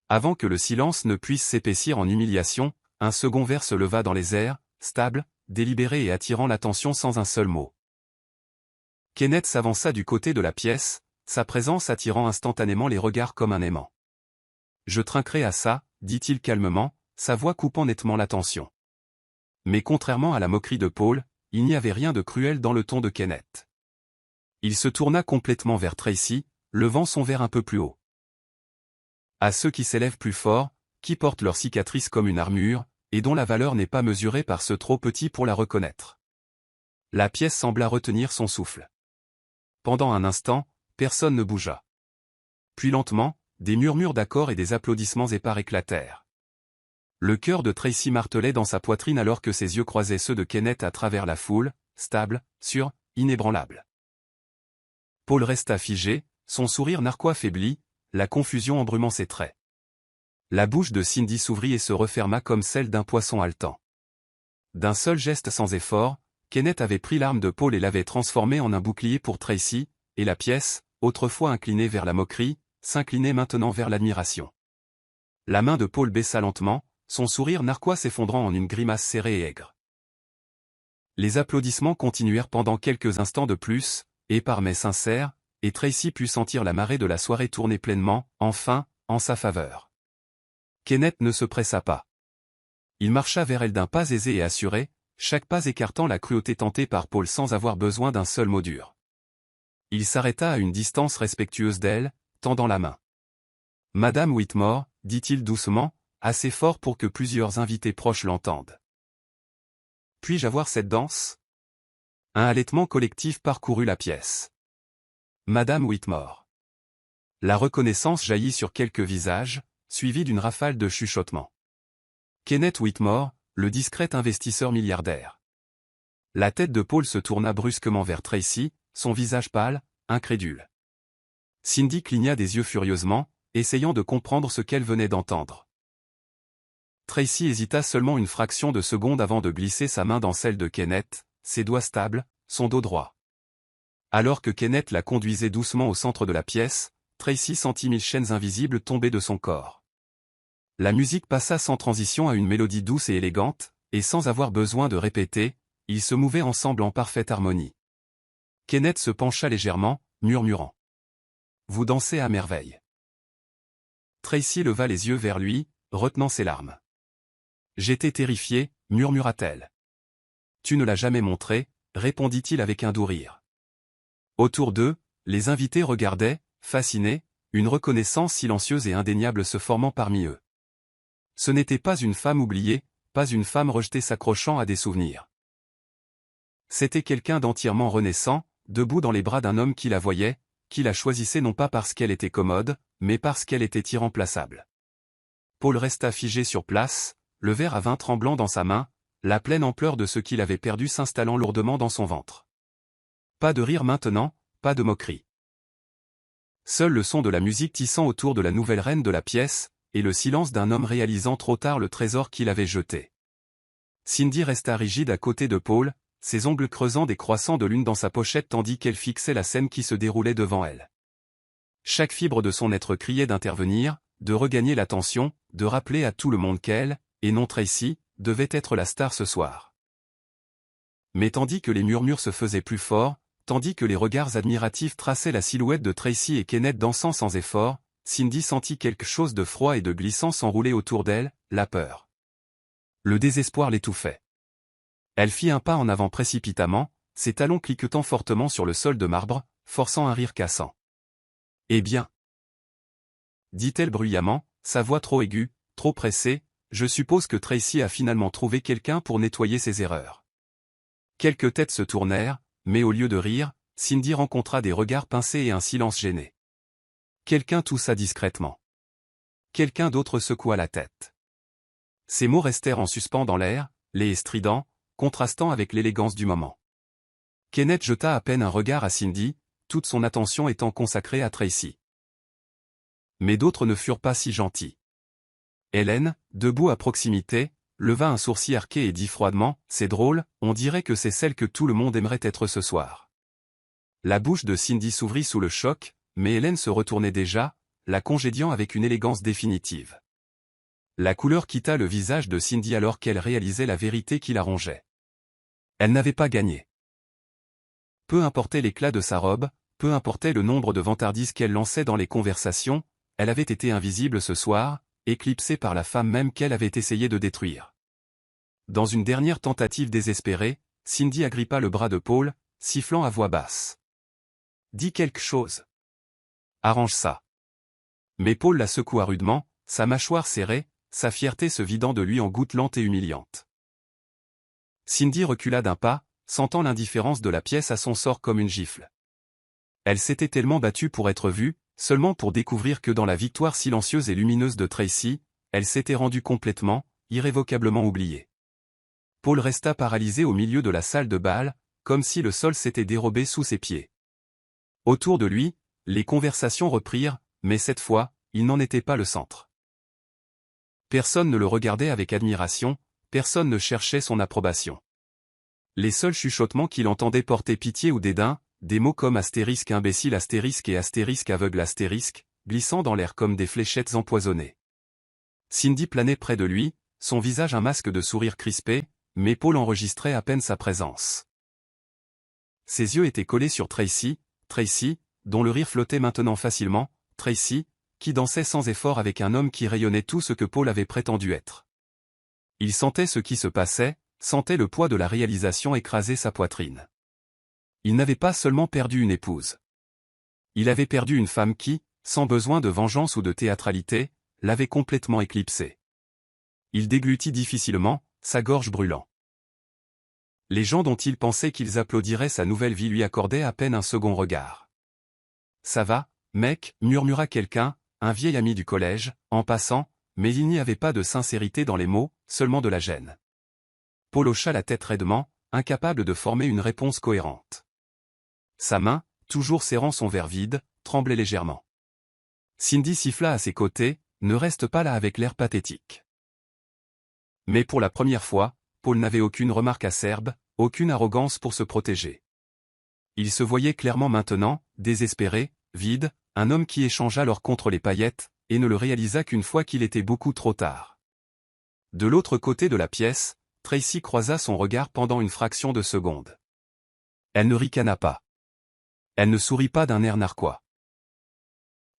Avant que le silence ne puisse s'épaissir en humiliation, un second verre se leva dans les airs, stable, délibéré et attirant l'attention sans un seul mot. Kenneth s'avança du côté de la pièce, sa présence attirant instantanément les regards comme un aimant. « Je trinquerai à ça » dit-il calmement, sa voix coupant nettement l'attention. Mais contrairement à la moquerie de Paul, il n'y avait rien de cruel dans le ton de Kenneth. Il se tourna complètement vers Tracy, levant son verre un peu plus haut. À ceux qui s'élèvent plus fort, qui portent leur cicatrice comme une armure, et dont la valeur n'est pas mesurée par ceux trop petits pour la reconnaître. La pièce sembla retenir son souffle. Pendant un instant, personne ne bougea. Puis lentement, des murmures d'accord et des applaudissements épars éclatèrent. Le cœur de Tracy martelait dans sa poitrine alors que ses yeux croisaient ceux de Kenneth à travers la foule, stable, sûr, inébranlable. Paul resta figé, son sourire narquois faibli, la confusion embrumant ses traits. La bouche de Cindy s'ouvrit et se referma comme celle d'un poisson haletant. D'un seul geste sans effort, Kenneth avait pris l'arme de Paul et l'avait transformée en un bouclier pour Tracy, et la pièce, autrefois inclinée vers la moquerie, s'inclinait maintenant vers l'admiration. La main de Paul baissa lentement, son sourire narquois s'effondrant en une grimace serrée et aigre. Les applaudissements continuèrent pendant quelques instants de plus, épars mais sincères, et Tracy put sentir la marée de la soirée tourner pleinement, enfin, en sa faveur. Kenneth ne se pressa pas. Il marcha vers elle d'un pas aisé et assuré, chaque pas écartant la cruauté tentée par Paul sans avoir besoin d'un seul mot dur. Il s'arrêta à une distance respectueuse d'elle, tendant la main. « Madame Whitmore » dit-il doucement, assez fort pour que plusieurs invités proches l'entendent. « Puis-je avoir cette danse ?» Un halètement collectif parcourut la pièce. « Madame Whitmore » La reconnaissance jaillit sur quelques visages, suivie d'une rafale de chuchotements. Kenneth Whitmore, le discret investisseur milliardaire. La tête de Paul se tourna brusquement vers Tracy, son visage pâle, incrédule. Cindy cligna des yeux furieusement, essayant de comprendre ce qu'elle venait d'entendre. Tracy hésita seulement une fraction de seconde avant de glisser sa main dans celle de Kenneth, ses doigts stables, son dos droit. Alors que Kenneth la conduisait doucement au centre de la pièce, Tracy sentit 1000 chaînes invisibles tomber de son corps. La musique passa sans transition à une mélodie douce et élégante, et sans avoir besoin de répéter, ils se mouvaient ensemble en parfaite harmonie. Kenneth se pencha légèrement, murmurant. « Vous dansez à merveille. » Tracy leva les yeux vers lui, retenant ses larmes. « J'étais terrifié, murmura-t-elle. »« Tu ne l'as jamais montré, » répondit-il avec un doux rire. Autour d'eux, les invités regardaient, fascinés, une reconnaissance silencieuse et indéniable se formant parmi eux. Ce n'était pas une femme oubliée, pas une femme rejetée s'accrochant à des souvenirs. C'était quelqu'un d'entièrement renaissant, debout dans les bras d'un homme qui la voyait, qui la choisissait non pas parce qu'elle était commode, mais parce qu'elle était irremplaçable. Paul resta figé sur place, le verre à vin tremblant dans sa main, la pleine ampleur de ce qu'il avait perdu s'installant lourdement dans son ventre. Pas de rire maintenant, pas de moquerie. Seul le son de la musique tissant autour de la nouvelle reine de la pièce, et le silence d'un homme réalisant trop tard le trésor qu'il avait jeté. Cindy resta rigide à côté de Paul, ses ongles creusant des croissants de lune dans sa pochette tandis qu'elle fixait la scène qui se déroulait devant elle. Chaque fibre de son être criait d'intervenir, de regagner l'attention, de rappeler à tout le monde qu'elle, et non Tracy, devait être la star ce soir. Mais tandis que les murmures se faisaient plus forts, tandis que les regards admiratifs traçaient la silhouette de Tracy et Kenneth dansant sans effort, Cindy sentit quelque chose de froid et de glissant s'enrouler autour d'elle, la peur. Le désespoir l'étouffait. Elle fit un pas en avant précipitamment, ses talons cliquetant fortement sur le sol de marbre, forçant un rire cassant. « Eh bien » dit-elle bruyamment, sa voix trop aiguë, trop pressée, je suppose que Tracy a finalement trouvé quelqu'un pour nettoyer ses erreurs. Quelques têtes se tournèrent, mais au lieu de rire, Cindy rencontra des regards pincés et un silence gêné. Quelqu'un toussa discrètement. Quelqu'un d'autre secoua la tête. Ces mots restèrent en suspens dans l'air, laids et stridents, contrastant avec l'élégance du moment. Kenneth jeta à peine un regard à Cindy, toute son attention étant consacrée à Tracy. Mais d'autres ne furent pas si gentils. Hélène, debout à proximité, leva un sourcil arqué et dit froidement, « C'est drôle, on dirait que c'est celle que tout le monde aimerait être ce soir. » La bouche de Cindy s'ouvrit sous le choc, mais Hélène se retournait déjà, la congédiant avec une élégance définitive. La couleur quitta le visage de Cindy alors qu'elle réalisait la vérité qui la rongeait. Elle n'avait pas gagné. Peu importait l'éclat de sa robe, peu importait le nombre de vantardises qu'elle lançait dans les conversations, elle avait été invisible ce soir, éclipsée par la femme même qu'elle avait essayé de détruire. Dans une dernière tentative désespérée, Cindy agrippa le bras de Paul, sifflant à voix basse. « Dis quelque chose. Arrange ça. » Mais Paul la secoua rudement, sa mâchoire serrée, sa fierté se vidant de lui en gouttes lentes et humiliantes. Cindy recula d'un pas, sentant l'indifférence de la pièce à son sort comme une gifle. Elle s'était tellement battue pour être vue, seulement pour découvrir que dans la victoire silencieuse et lumineuse de Tracy, elle s'était rendue complètement, irrévocablement oubliée. Paul resta paralysé au milieu de la salle de bal, comme si le sol s'était dérobé sous ses pieds. Autour de lui, les conversations reprirent, mais cette fois, il n'en était pas le centre. Personne ne le regardait avec admiration, personne ne cherchait son approbation. Les seuls chuchotements qu'il entendait portaient pitié ou dédain, des mots comme astérisque imbécile astérisque et astérisque aveugle astérisque, glissant dans l'air comme des fléchettes empoisonnées. Cindy planait près de lui, son visage un masque de sourire crispé, mais Paul enregistrait à peine sa présence. Ses yeux étaient collés sur Tracy, dont le rire flottait maintenant facilement, Tracy, qui dansait sans effort avec un homme qui rayonnait tout ce que Paul avait prétendu être. Il sentait ce qui se passait, sentait le poids de la réalisation écraser sa poitrine. Il n'avait pas seulement perdu une épouse. Il avait perdu une femme qui, sans besoin de vengeance ou de théâtralité, l'avait complètement éclipsé. Il déglutit difficilement, sa gorge brûlant. Les gens dont il pensait qu'ils applaudiraient sa nouvelle vie lui accordaient à peine un second regard. « Ça va, mec » murmura quelqu'un, un vieil ami du collège, en passant, mais il n'y avait pas de sincérité dans les mots, seulement de la gêne. Paul hocha la tête raidement, incapable de former une réponse cohérente. Sa main, toujours serrant son verre vide, tremblait légèrement. Cindy siffla à ses côtés, « Ne reste pas là avec l'air pathétique. » Mais pour la première fois, Paul n'avait aucune remarque acerbe, aucune arrogance pour se protéger. Il se voyait clairement maintenant, désespéré, vide, un homme qui échangea l'or contre les paillettes, et ne le réalisa qu'une fois qu'il était beaucoup trop tard. De l'autre côté de la pièce, Tracy croisa son regard pendant une fraction de seconde. Elle ne ricana pas. Elle ne sourit pas d'un air narquois.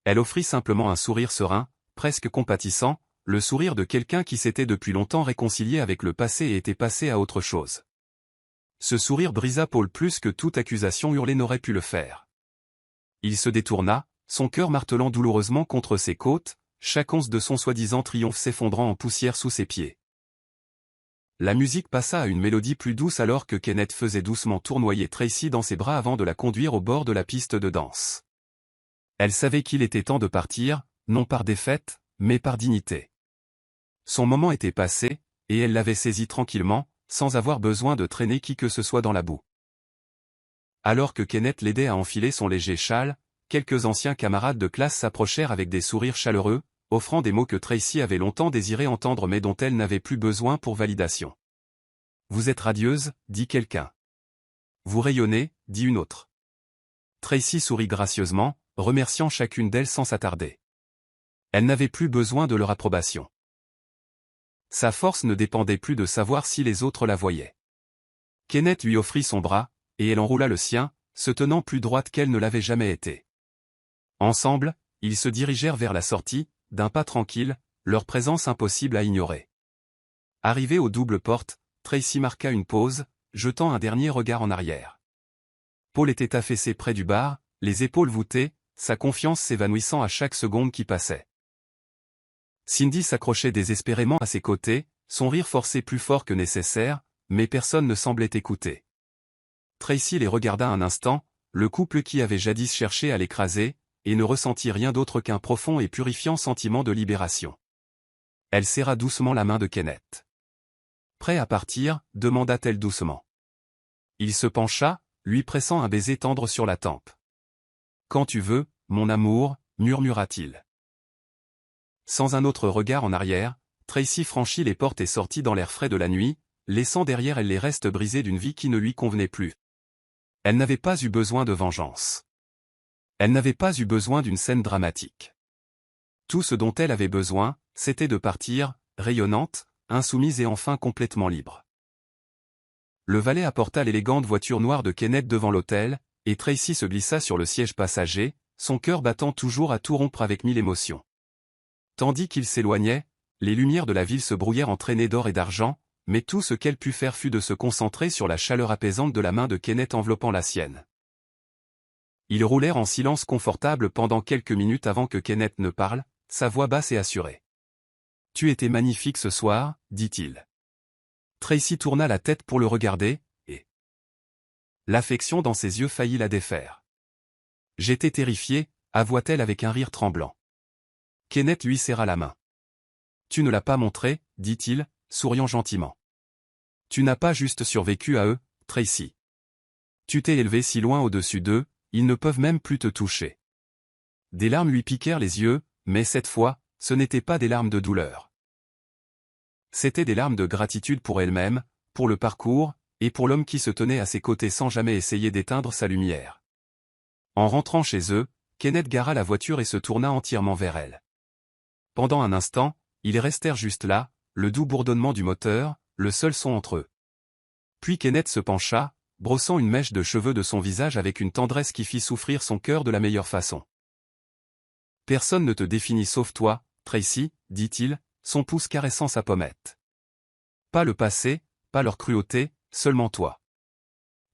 Elle offrit simplement un sourire serein, presque compatissant, le sourire de quelqu'un qui s'était depuis longtemps réconcilié avec le passé et était passé à autre chose. Ce sourire brisa Paul plus que toute accusation hurlée n'aurait pu le faire. Il se détourna, son cœur martelant douloureusement contre ses côtes, chaque once de son soi-disant triomphe s'effondrant en poussière sous ses pieds. La musique passa à une mélodie plus douce alors que Kenneth faisait doucement tournoyer Tracy dans ses bras avant de la conduire au bord de la piste de danse. Elle savait qu'il était temps de partir, non par défaite, mais par dignité. Son moment était passé, et elle l'avait saisi tranquillement, sans avoir besoin de traîner qui que ce soit dans la boue. Alors que Kenneth l'aidait à enfiler son léger châle, quelques anciens camarades de classe s'approchèrent avec des sourires chaleureux, offrant des mots que Tracy avait longtemps désiré entendre mais dont elle n'avait plus besoin pour validation. « Vous êtes radieuse » dit quelqu'un. « Vous rayonnez » dit une autre. Tracy sourit gracieusement, remerciant chacune d'elles sans s'attarder. Elle n'avait plus besoin de leur approbation. Sa force ne dépendait plus de savoir si les autres la voyaient. Kenneth lui offrit son bras, et elle enroula le sien, se tenant plus droite qu'elle ne l'avait jamais été. Ensemble, ils se dirigèrent vers la sortie, d'un pas tranquille, leur présence impossible à ignorer. Arrivé aux doubles portes, Tracy marqua une pause, jetant un dernier regard en arrière. Paul était affaissé près du bar, les épaules voûtées, sa confiance s'évanouissant à chaque seconde qui passait. Cindy s'accrochait désespérément à ses côtés, son rire forcé plus fort que nécessaire, mais personne ne semblait écouter. Tracy les regarda un instant, le couple qui avait jadis cherché à l'écraser, et ne ressentit rien d'autre qu'un profond et purifiant sentiment de libération. Elle serra doucement la main de Kenneth. « Prêt à partir » demanda-t-elle doucement. Il se pencha, lui pressant un baiser tendre sur la tempe. « Quand tu veux, mon amour » murmura-t-il. Sans un autre regard en arrière, Tracy franchit les portes et sortit dans l'air frais de la nuit, laissant derrière elle les restes brisés d'une vie qui ne lui convenait plus. Elle n'avait pas eu besoin de vengeance. Elle n'avait pas eu besoin d'une scène dramatique. Tout ce dont elle avait besoin, c'était de partir, rayonnante, insoumise et enfin complètement libre. Le valet apporta l'élégante voiture noire de Kenneth devant l'hôtel, et Tracy se glissa sur le siège passager, son cœur battant toujours à tout rompre avec mille émotions. Tandis qu'il s'éloignait, les lumières de la ville se brouillèrent en traînées d'or et d'argent, mais tout ce qu'elle put faire fut de se concentrer sur la chaleur apaisante de la main de Kenneth enveloppant la sienne. Ils roulèrent en silence confortable pendant quelques minutes avant que Kenneth ne parle, sa voix basse et assurée. « Tu étais magnifique ce soir » dit-il. Tracy tourna la tête pour le regarder, et l'affection dans ses yeux faillit la défaire. « J'étais terrifiée » avoua-t-elle avec un rire tremblant. Kenneth lui serra la main. « Tu ne l'as pas montré » dit-il, souriant gentiment. « Tu n'as pas juste survécu à eux, Tracy. Tu t'es élevé si loin au-dessus d'eux, ils ne peuvent même plus te toucher. » Des larmes lui piquèrent les yeux, mais cette fois, ce n'étaient pas des larmes de douleur. C'étaient des larmes de gratitude pour elle-même, pour le parcours, et pour l'homme qui se tenait à ses côtés sans jamais essayer d'éteindre sa lumière. En rentrant chez eux, Kenneth gara la voiture et se tourna entièrement vers elle. Pendant un instant, ils restèrent juste là, le doux bourdonnement du moteur, le seul son entre eux. Puis Kenneth se pencha, brossant une mèche de cheveux de son visage avec une tendresse qui fit souffrir son cœur de la meilleure façon. « Personne ne te définit sauf toi, Tracy, » dit-il, son pouce caressant sa pommette. « Pas le passé, pas leur cruauté, seulement toi. »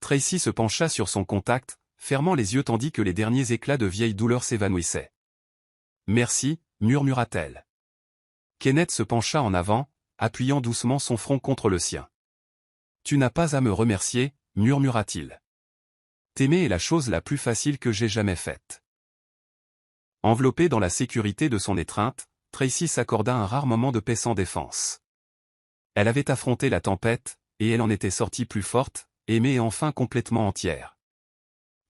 Tracy se pencha sur son contact, fermant les yeux tandis que les derniers éclats de vieille douleur s'évanouissaient. « Merci » murmura-t-elle. Kenneth se pencha en avant, appuyant doucement son front contre le sien. « Tu n'as pas à me remercier » murmura-t-il. « T'aimer est la chose la plus facile que j'ai jamais faite. » Enveloppée dans la sécurité de son étreinte, Tracy s'accorda un rare moment de paix sans défense. Elle avait affronté la tempête, et elle en était sortie plus forte, aimée et enfin complètement entière.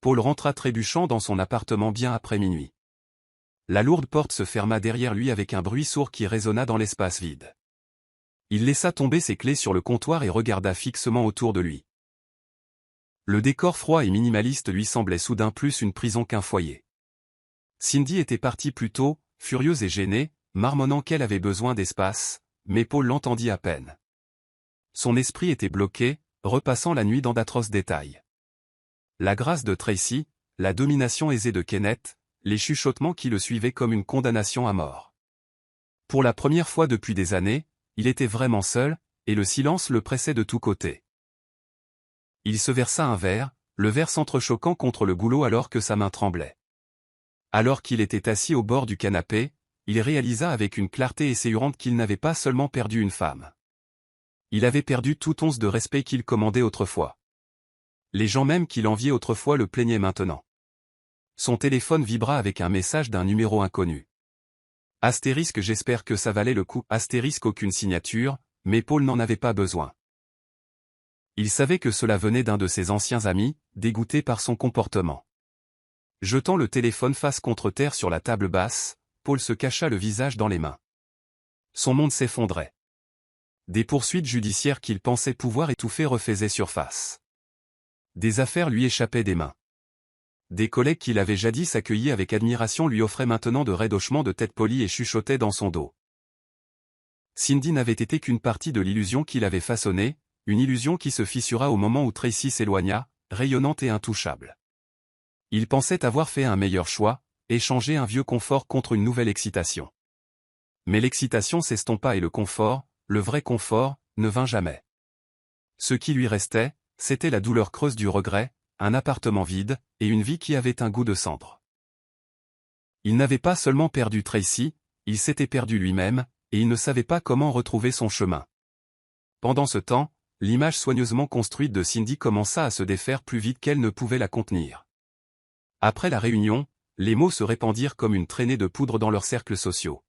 Paul rentra trébuchant dans son appartement bien après minuit. La lourde porte se ferma derrière lui avec un bruit sourd qui résonna dans l'espace vide. Il laissa tomber ses clés sur le comptoir et regarda fixement autour de lui. Le décor froid et minimaliste lui semblait soudain plus une prison qu'un foyer. Cindy était partie plus tôt, furieuse et gênée, marmonnant qu'elle avait besoin d'espace, mais Paul l'entendit à peine. Son esprit était bloqué, repassant la nuit dans d'atroces détails. La grâce de Tracy, la domination aisée de Kenneth, les chuchotements qui le suivaient comme une condamnation à mort. Pour la première fois depuis des années, il était vraiment seul, et le silence le pressait de tous côtés. Il se versa un verre, le verre s'entrechoquant contre le goulot alors que sa main tremblait. Alors qu'il était assis au bord du canapé, il réalisa avec une clarté essayante qu'il n'avait pas seulement perdu une femme. Il avait perdu toute once de respect qu'il commandait autrefois. Les gens même qui l'enviaient autrefois le plaignaient maintenant. Son téléphone vibra avec un message d'un numéro inconnu. Astérisque, j'espère que ça valait le coup. Astérisque, aucune signature, mais Paul n'en avait pas besoin. Il savait que cela venait d'un de ses anciens amis, dégoûté par son comportement. Jetant le téléphone face contre terre sur la table basse, Paul se cacha le visage dans les mains. Son monde s'effondrait. Des poursuites judiciaires qu'il pensait pouvoir étouffer refaisaient surface. Des affaires lui échappaient des mains. Des collègues qu'il avait jadis accueillis avec admiration lui offraient maintenant de raides hochements de tête polis et chuchotaient dans son dos. Cindy n'avait été qu'une partie de l'illusion qu'il avait façonnée, une illusion qui se fissura au moment où Tracy s'éloigna, rayonnante et intouchable. Il pensait avoir fait un meilleur choix, échanger un vieux confort contre une nouvelle excitation. Mais l'excitation s'estompa et le confort, le vrai confort, ne vint jamais. Ce qui lui restait, c'était la douleur creuse du regret, un appartement vide, et une vie qui avait un goût de cendre. Il n'avait pas seulement perdu Tracy, il s'était perdu lui-même, et il ne savait pas comment retrouver son chemin. Pendant ce temps, l'image soigneusement construite de Cindy commença à se défaire plus vite qu'elle ne pouvait la contenir. Après la réunion, les mots se répandirent comme une traînée de poudre dans leurs cercles sociaux.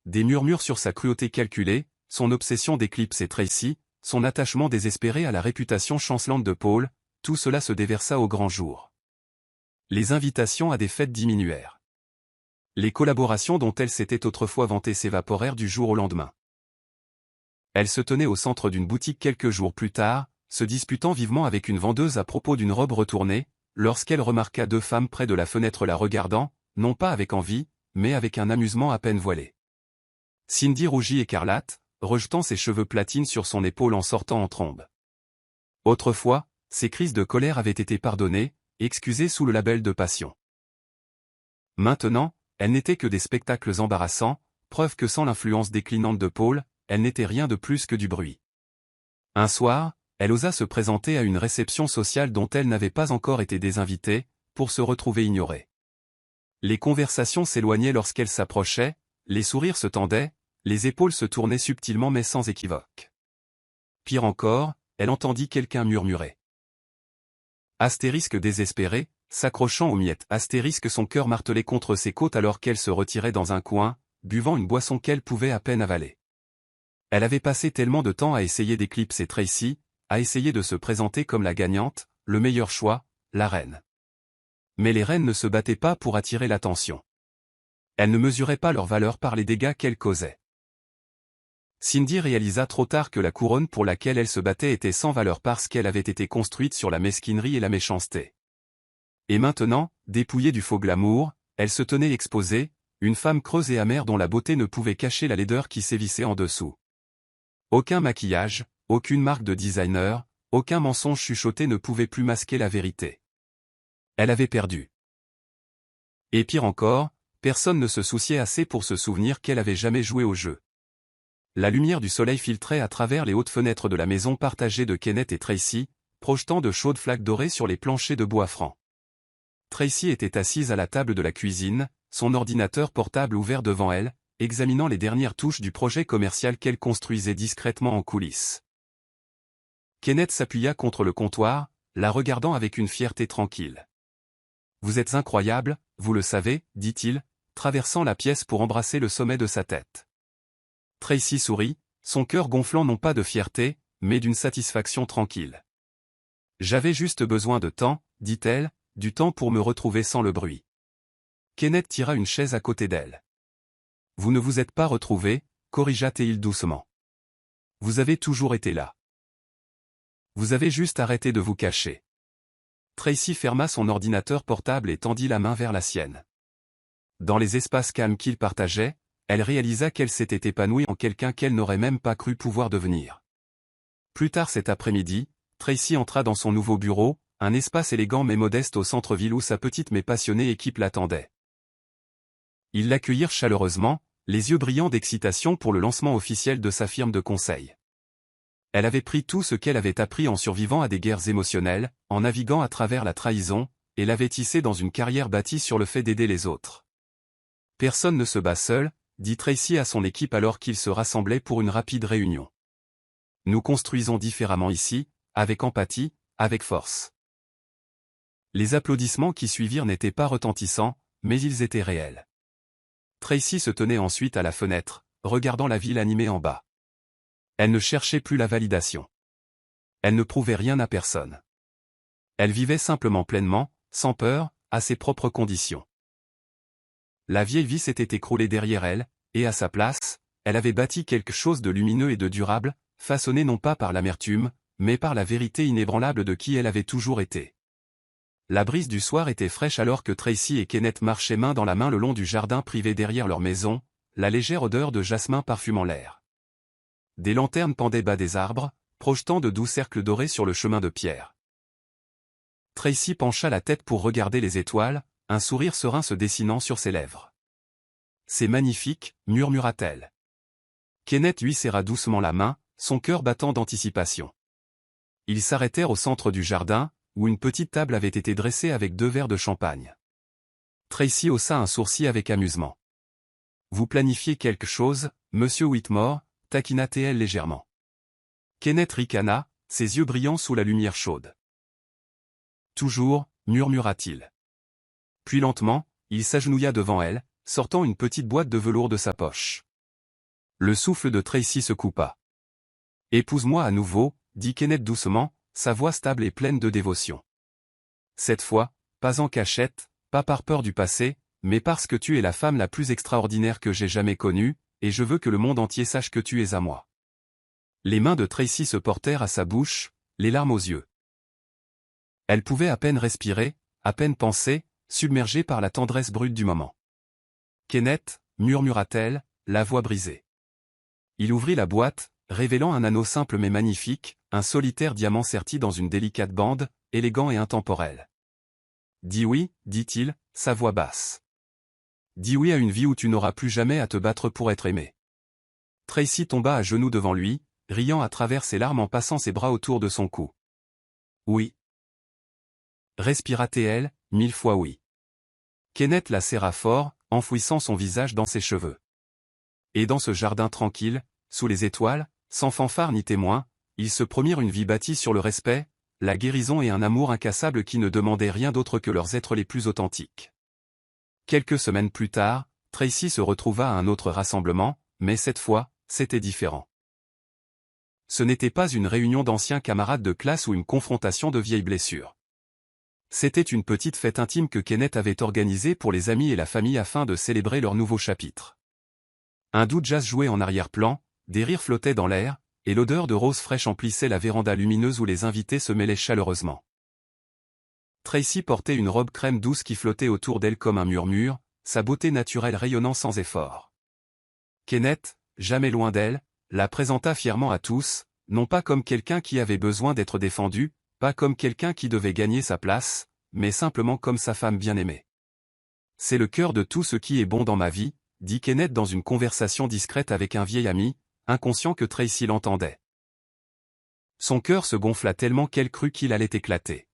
Des murmures sur sa cruauté calculée, son obsession d'éclipser Tracy, son attachement désespéré à la réputation chancelante de Paul, tout cela se déversa au grand jour. Les invitations à des fêtes diminuèrent. Les collaborations dont elle s'était autrefois vantée s'évaporèrent du jour au lendemain. Elle se tenait au centre d'une boutique quelques jours plus tard, se disputant vivement avec une vendeuse à propos d'une robe retournée, lorsqu'elle remarqua deux femmes près de la fenêtre la regardant, non pas avec envie, mais avec un amusement à peine voilé. Cindy rougit écarlate, rejetant ses cheveux platines sur son épaule en sortant en trombe. Autrefois, ses crises de colère avaient été pardonnées, excusées sous le label de passion. Maintenant, elles n'étaient que des spectacles embarrassants, preuve que sans l'influence déclinante de Paul, elle n'était rien de plus que du bruit. Un soir, elle osa se présenter à une réception sociale dont elle n'avait pas encore été désinvitée, pour se retrouver ignorée. Les conversations s'éloignaient lorsqu'elle s'approchait, les sourires se tendaient, les épaules se tournaient subtilement mais sans équivoque. Pire encore, elle entendit quelqu'un murmurer. Astérisque désespéré, s'accrochant aux miettes. Astérisque son cœur martelait contre ses côtes alors qu'elle se retirait dans un coin, buvant une boisson qu'elle pouvait à peine avaler. Elle avait passé tellement de temps à essayer d'éclipser Tracy, à essayer de se présenter comme la gagnante, le meilleur choix, la reine. Mais les reines ne se battaient pas pour attirer l'attention. Elles ne mesuraient pas leur valeur par les dégâts qu'elles causaient. Cindy réalisa trop tard que la couronne pour laquelle elle se battait était sans valeur parce qu'elle avait été construite sur la mesquinerie et la méchanceté. Et maintenant, dépouillée du faux glamour, elle se tenait exposée, une femme creuse et amère dont la beauté ne pouvait cacher la laideur qui sévissait en dessous. Aucun maquillage, aucune marque de designer, aucun mensonge chuchoté ne pouvait plus masquer la vérité. Elle avait perdu. Et pire encore, personne ne se souciait assez pour se souvenir qu'elle avait jamais joué au jeu. La lumière du soleil filtrait à travers les hautes fenêtres de la maison partagée de Kenneth et Tracy, projetant de chaudes flaques dorées sur les planchers de bois franc. Tracy était assise à la table de la cuisine, son ordinateur portable ouvert devant elle, examinant les dernières touches du projet commercial qu'elle construisait discrètement en coulisses. Kenneth s'appuya contre le comptoir, la regardant avec une fierté tranquille. « Vous êtes incroyable, vous le savez, dit-il, traversant la pièce pour embrasser le sommet de sa tête. Tracy sourit, son cœur gonflant non pas de fierté, mais d'une satisfaction tranquille. « J'avais juste besoin de temps, dit-elle, du temps pour me retrouver sans le bruit. » Kenneth tira une chaise à côté d'elle. « Vous ne vous êtes pas retrouvé, corrigea-t-il doucement. Vous avez toujours été là. Vous avez juste arrêté de vous cacher. » Tracy ferma son ordinateur portable et tendit la main vers la sienne. Dans les espaces calmes qu'ils partageaient, elle réalisa qu'elle s'était épanouie en quelqu'un qu'elle n'aurait même pas cru pouvoir devenir. Plus tard cet après-midi, Tracy entra dans son nouveau bureau, un espace élégant mais modeste au centre-ville où sa petite mais passionnée équipe l'attendait. Ils l'accueillirent chaleureusement, les yeux brillants d'excitation pour le lancement officiel de sa firme de conseil. Elle avait pris tout ce qu'elle avait appris en survivant à des guerres émotionnelles, en naviguant à travers la trahison, et l'avait tissé dans une carrière bâtie sur le fait d'aider les autres. « Personne ne se bat seul », dit Tracy à son équipe alors qu'ils se rassemblaient pour une rapide réunion. Nous construisons différemment ici, avec empathie, avec force. Les applaudissements qui suivirent n'étaient pas retentissants, mais ils étaient réels. Tracy se tenait ensuite à la fenêtre, regardant la ville animée en bas. Elle ne cherchait plus la validation. Elle ne prouvait rien à personne. Elle vivait simplement pleinement, sans peur, à ses propres conditions. La vieille vie s'était écroulée derrière elle, et à sa place, elle avait bâti quelque chose de lumineux et de durable, façonné non pas par l'amertume, mais par la vérité inébranlable de qui elle avait toujours été. La brise du soir était fraîche alors que Tracy et Kenneth marchaient main dans la main le long du jardin privé derrière leur maison, la légère odeur de jasmin parfumant l'air. Des lanternes pendaient bas des arbres, projetant de doux cercles dorés sur le chemin de pierre. Tracy pencha la tête pour regarder les étoiles, un sourire serein se dessinant sur ses lèvres. « C'est magnifique », murmura-t-elle. Kenneth lui serra doucement la main, son cœur battant d'anticipation. Ils s'arrêtèrent au centre du jardin, où une petite table avait été dressée avec 2 verres de champagne. Tracy haussa un sourcil avec amusement. « Vous planifiez quelque chose, monsieur Whitmore » taquina-t-elle légèrement. Kenneth ricana, ses yeux brillants sous la lumière chaude. « Toujours » murmura-t-il. Puis lentement, il s'agenouilla devant elle, sortant une petite boîte de velours de sa poche. Le souffle de Tracy se coupa. « Épouse-moi à nouveau » dit Kenneth doucement, sa voix stable et pleine de dévotion. Cette fois, pas en cachette, pas par peur du passé, mais parce que tu es la femme la plus extraordinaire que j'ai jamais connue, et je veux que le monde entier sache que tu es à moi. Les mains de Tracy se portèrent à sa bouche, les larmes aux yeux. Elle pouvait à peine respirer, à peine penser, submergée par la tendresse brute du moment. « Kenneth » murmura-t-elle, la voix brisée. Il ouvrit la boîte, révélant un anneau simple mais magnifique, un solitaire diamant serti dans une délicate bande, élégant et intemporel. « Dis oui » dit-il, sa voix basse. « Dis oui à une vie où tu n'auras plus jamais à te battre pour être aimé. » Tracy tomba à genoux devant lui, riant à travers ses larmes en passant ses bras autour de son cou. « Oui. » Respira-t-elle, 1000 fois oui. Kenneth la serra fort, enfouissant son visage dans ses cheveux. Et dans ce jardin tranquille, sous les étoiles, sans fanfare ni témoin, ils se promirent une vie bâtie sur le respect, la guérison et un amour incassable qui ne demandaient rien d'autre que leurs êtres les plus authentiques. Quelques semaines plus tard, Tracy se retrouva à un autre rassemblement, mais cette fois, c'était différent. Ce n'était pas une réunion d'anciens camarades de classe ou une confrontation de vieilles blessures. C'était une petite fête intime que Kenneth avait organisée pour les amis et la famille afin de célébrer leur nouveau chapitre. Un doux jazz jouait en arrière-plan, des rires flottaient dans l'air, et l'odeur de roses fraîches emplissait la véranda lumineuse où les invités se mêlaient chaleureusement. Tracy portait une robe crème douce qui flottait autour d'elle comme un murmure, sa beauté naturelle rayonnant sans effort. Kenneth, jamais loin d'elle, la présenta fièrement à tous, non pas comme quelqu'un qui avait besoin d'être défendu, pas comme quelqu'un qui devait gagner sa place, mais simplement comme sa femme bien-aimée. « C'est le cœur de tout ce qui est bon dans ma vie », dit Kenneth dans une conversation discrète avec un vieil ami, inconscient que Tracy l'entendait. Son cœur se gonfla tellement qu'elle crut qu'il allait éclater.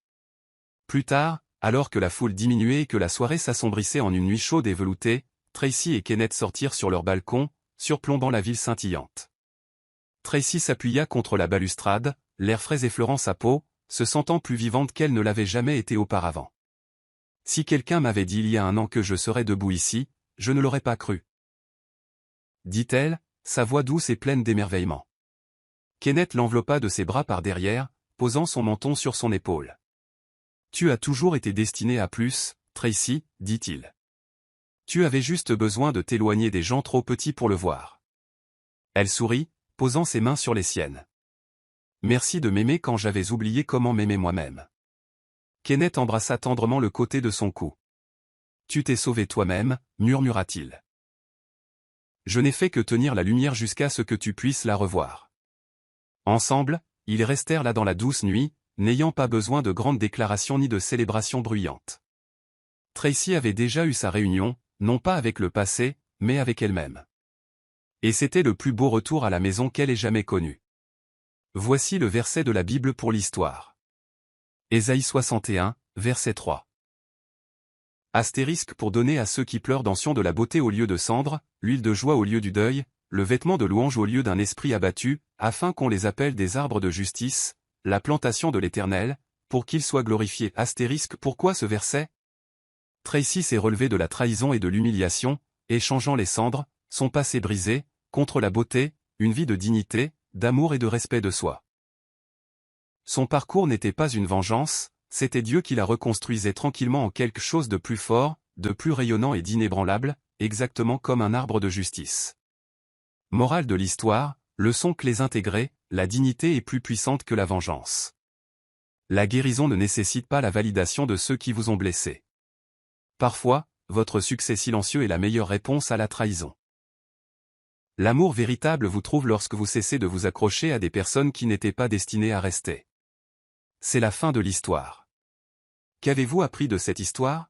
Plus tard, alors que la foule diminuait et que la soirée s'assombrissait en une nuit chaude et veloutée, Tracy et Kenneth sortirent sur leur balcon, surplombant la ville scintillante. Tracy s'appuya contre la balustrade, l'air frais effleurant sa peau, se sentant plus vivante qu'elle ne l'avait jamais été auparavant. « Si quelqu'un m'avait dit il y a un an que je serais debout ici, je ne l'aurais pas cru. » dit-elle, sa voix douce et pleine d'émerveillement. Kenneth l'enveloppa de ses bras par derrière, posant son menton sur son épaule. « Tu as toujours été destinée à plus, Tracy, dit-il. Tu avais juste besoin de t'éloigner des gens trop petits pour le voir. » Elle sourit, posant ses mains sur les siennes. « Merci de m'aimer quand j'avais oublié comment m'aimer moi-même. » Kenneth embrassa tendrement le côté de son cou. « Tu t'es sauvé toi-même, murmura-t-il. Je n'ai fait que tenir la lumière jusqu'à ce que tu puisses la revoir. » Ensemble, ils restèrent là dans la douce nuit, n'ayant pas besoin de grandes déclarations ni de célébrations bruyantes. Tracy avait déjà eu sa réunion, non pas avec le passé, mais avec elle-même. Et c'était le plus beau retour à la maison qu'elle ait jamais connu. Voici le verset de la Bible pour l'histoire. Ésaïe 61, verset 3. Astérisque pour donner à ceux qui pleurent d'ansion de la beauté au lieu de cendre, l'huile de joie au lieu du deuil, le vêtement de louange au lieu d'un esprit abattu, afin qu'on les appelle des arbres de justice, la plantation de l'Éternel, pour qu'il soit glorifié. Pourquoi ce verset? Tracy s'est relevé de la trahison et de l'humiliation, échangeant les cendres, son passé brisé, contre la beauté, une vie de dignité, d'amour et de respect de soi. Son parcours n'était pas une vengeance, c'était Dieu qui la reconstruisait tranquillement en quelque chose de plus fort, de plus rayonnant et d'inébranlable, exactement comme un arbre de justice. Morale de l'histoire, leçon clés intégrée, la dignité est plus puissante que la vengeance. La guérison ne nécessite pas la validation de ceux qui vous ont blessé. Parfois, votre succès silencieux est la meilleure réponse à la trahison. L'amour véritable vous trouve lorsque vous cessez de vous accrocher à des personnes qui n'étaient pas destinées à rester. C'est la fin de l'histoire. Qu'avez-vous appris de cette histoire?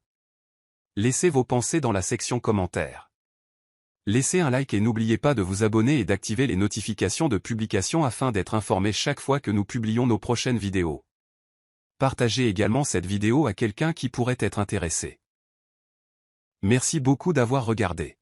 Laissez vos pensées dans la section commentaires. Laissez un like et n'oubliez pas de vous abonner et d'activer les notifications de publication afin d'être informé chaque fois que nous publions nos prochaines vidéos. Partagez également cette vidéo à quelqu'un qui pourrait être intéressé. Merci beaucoup d'avoir regardé.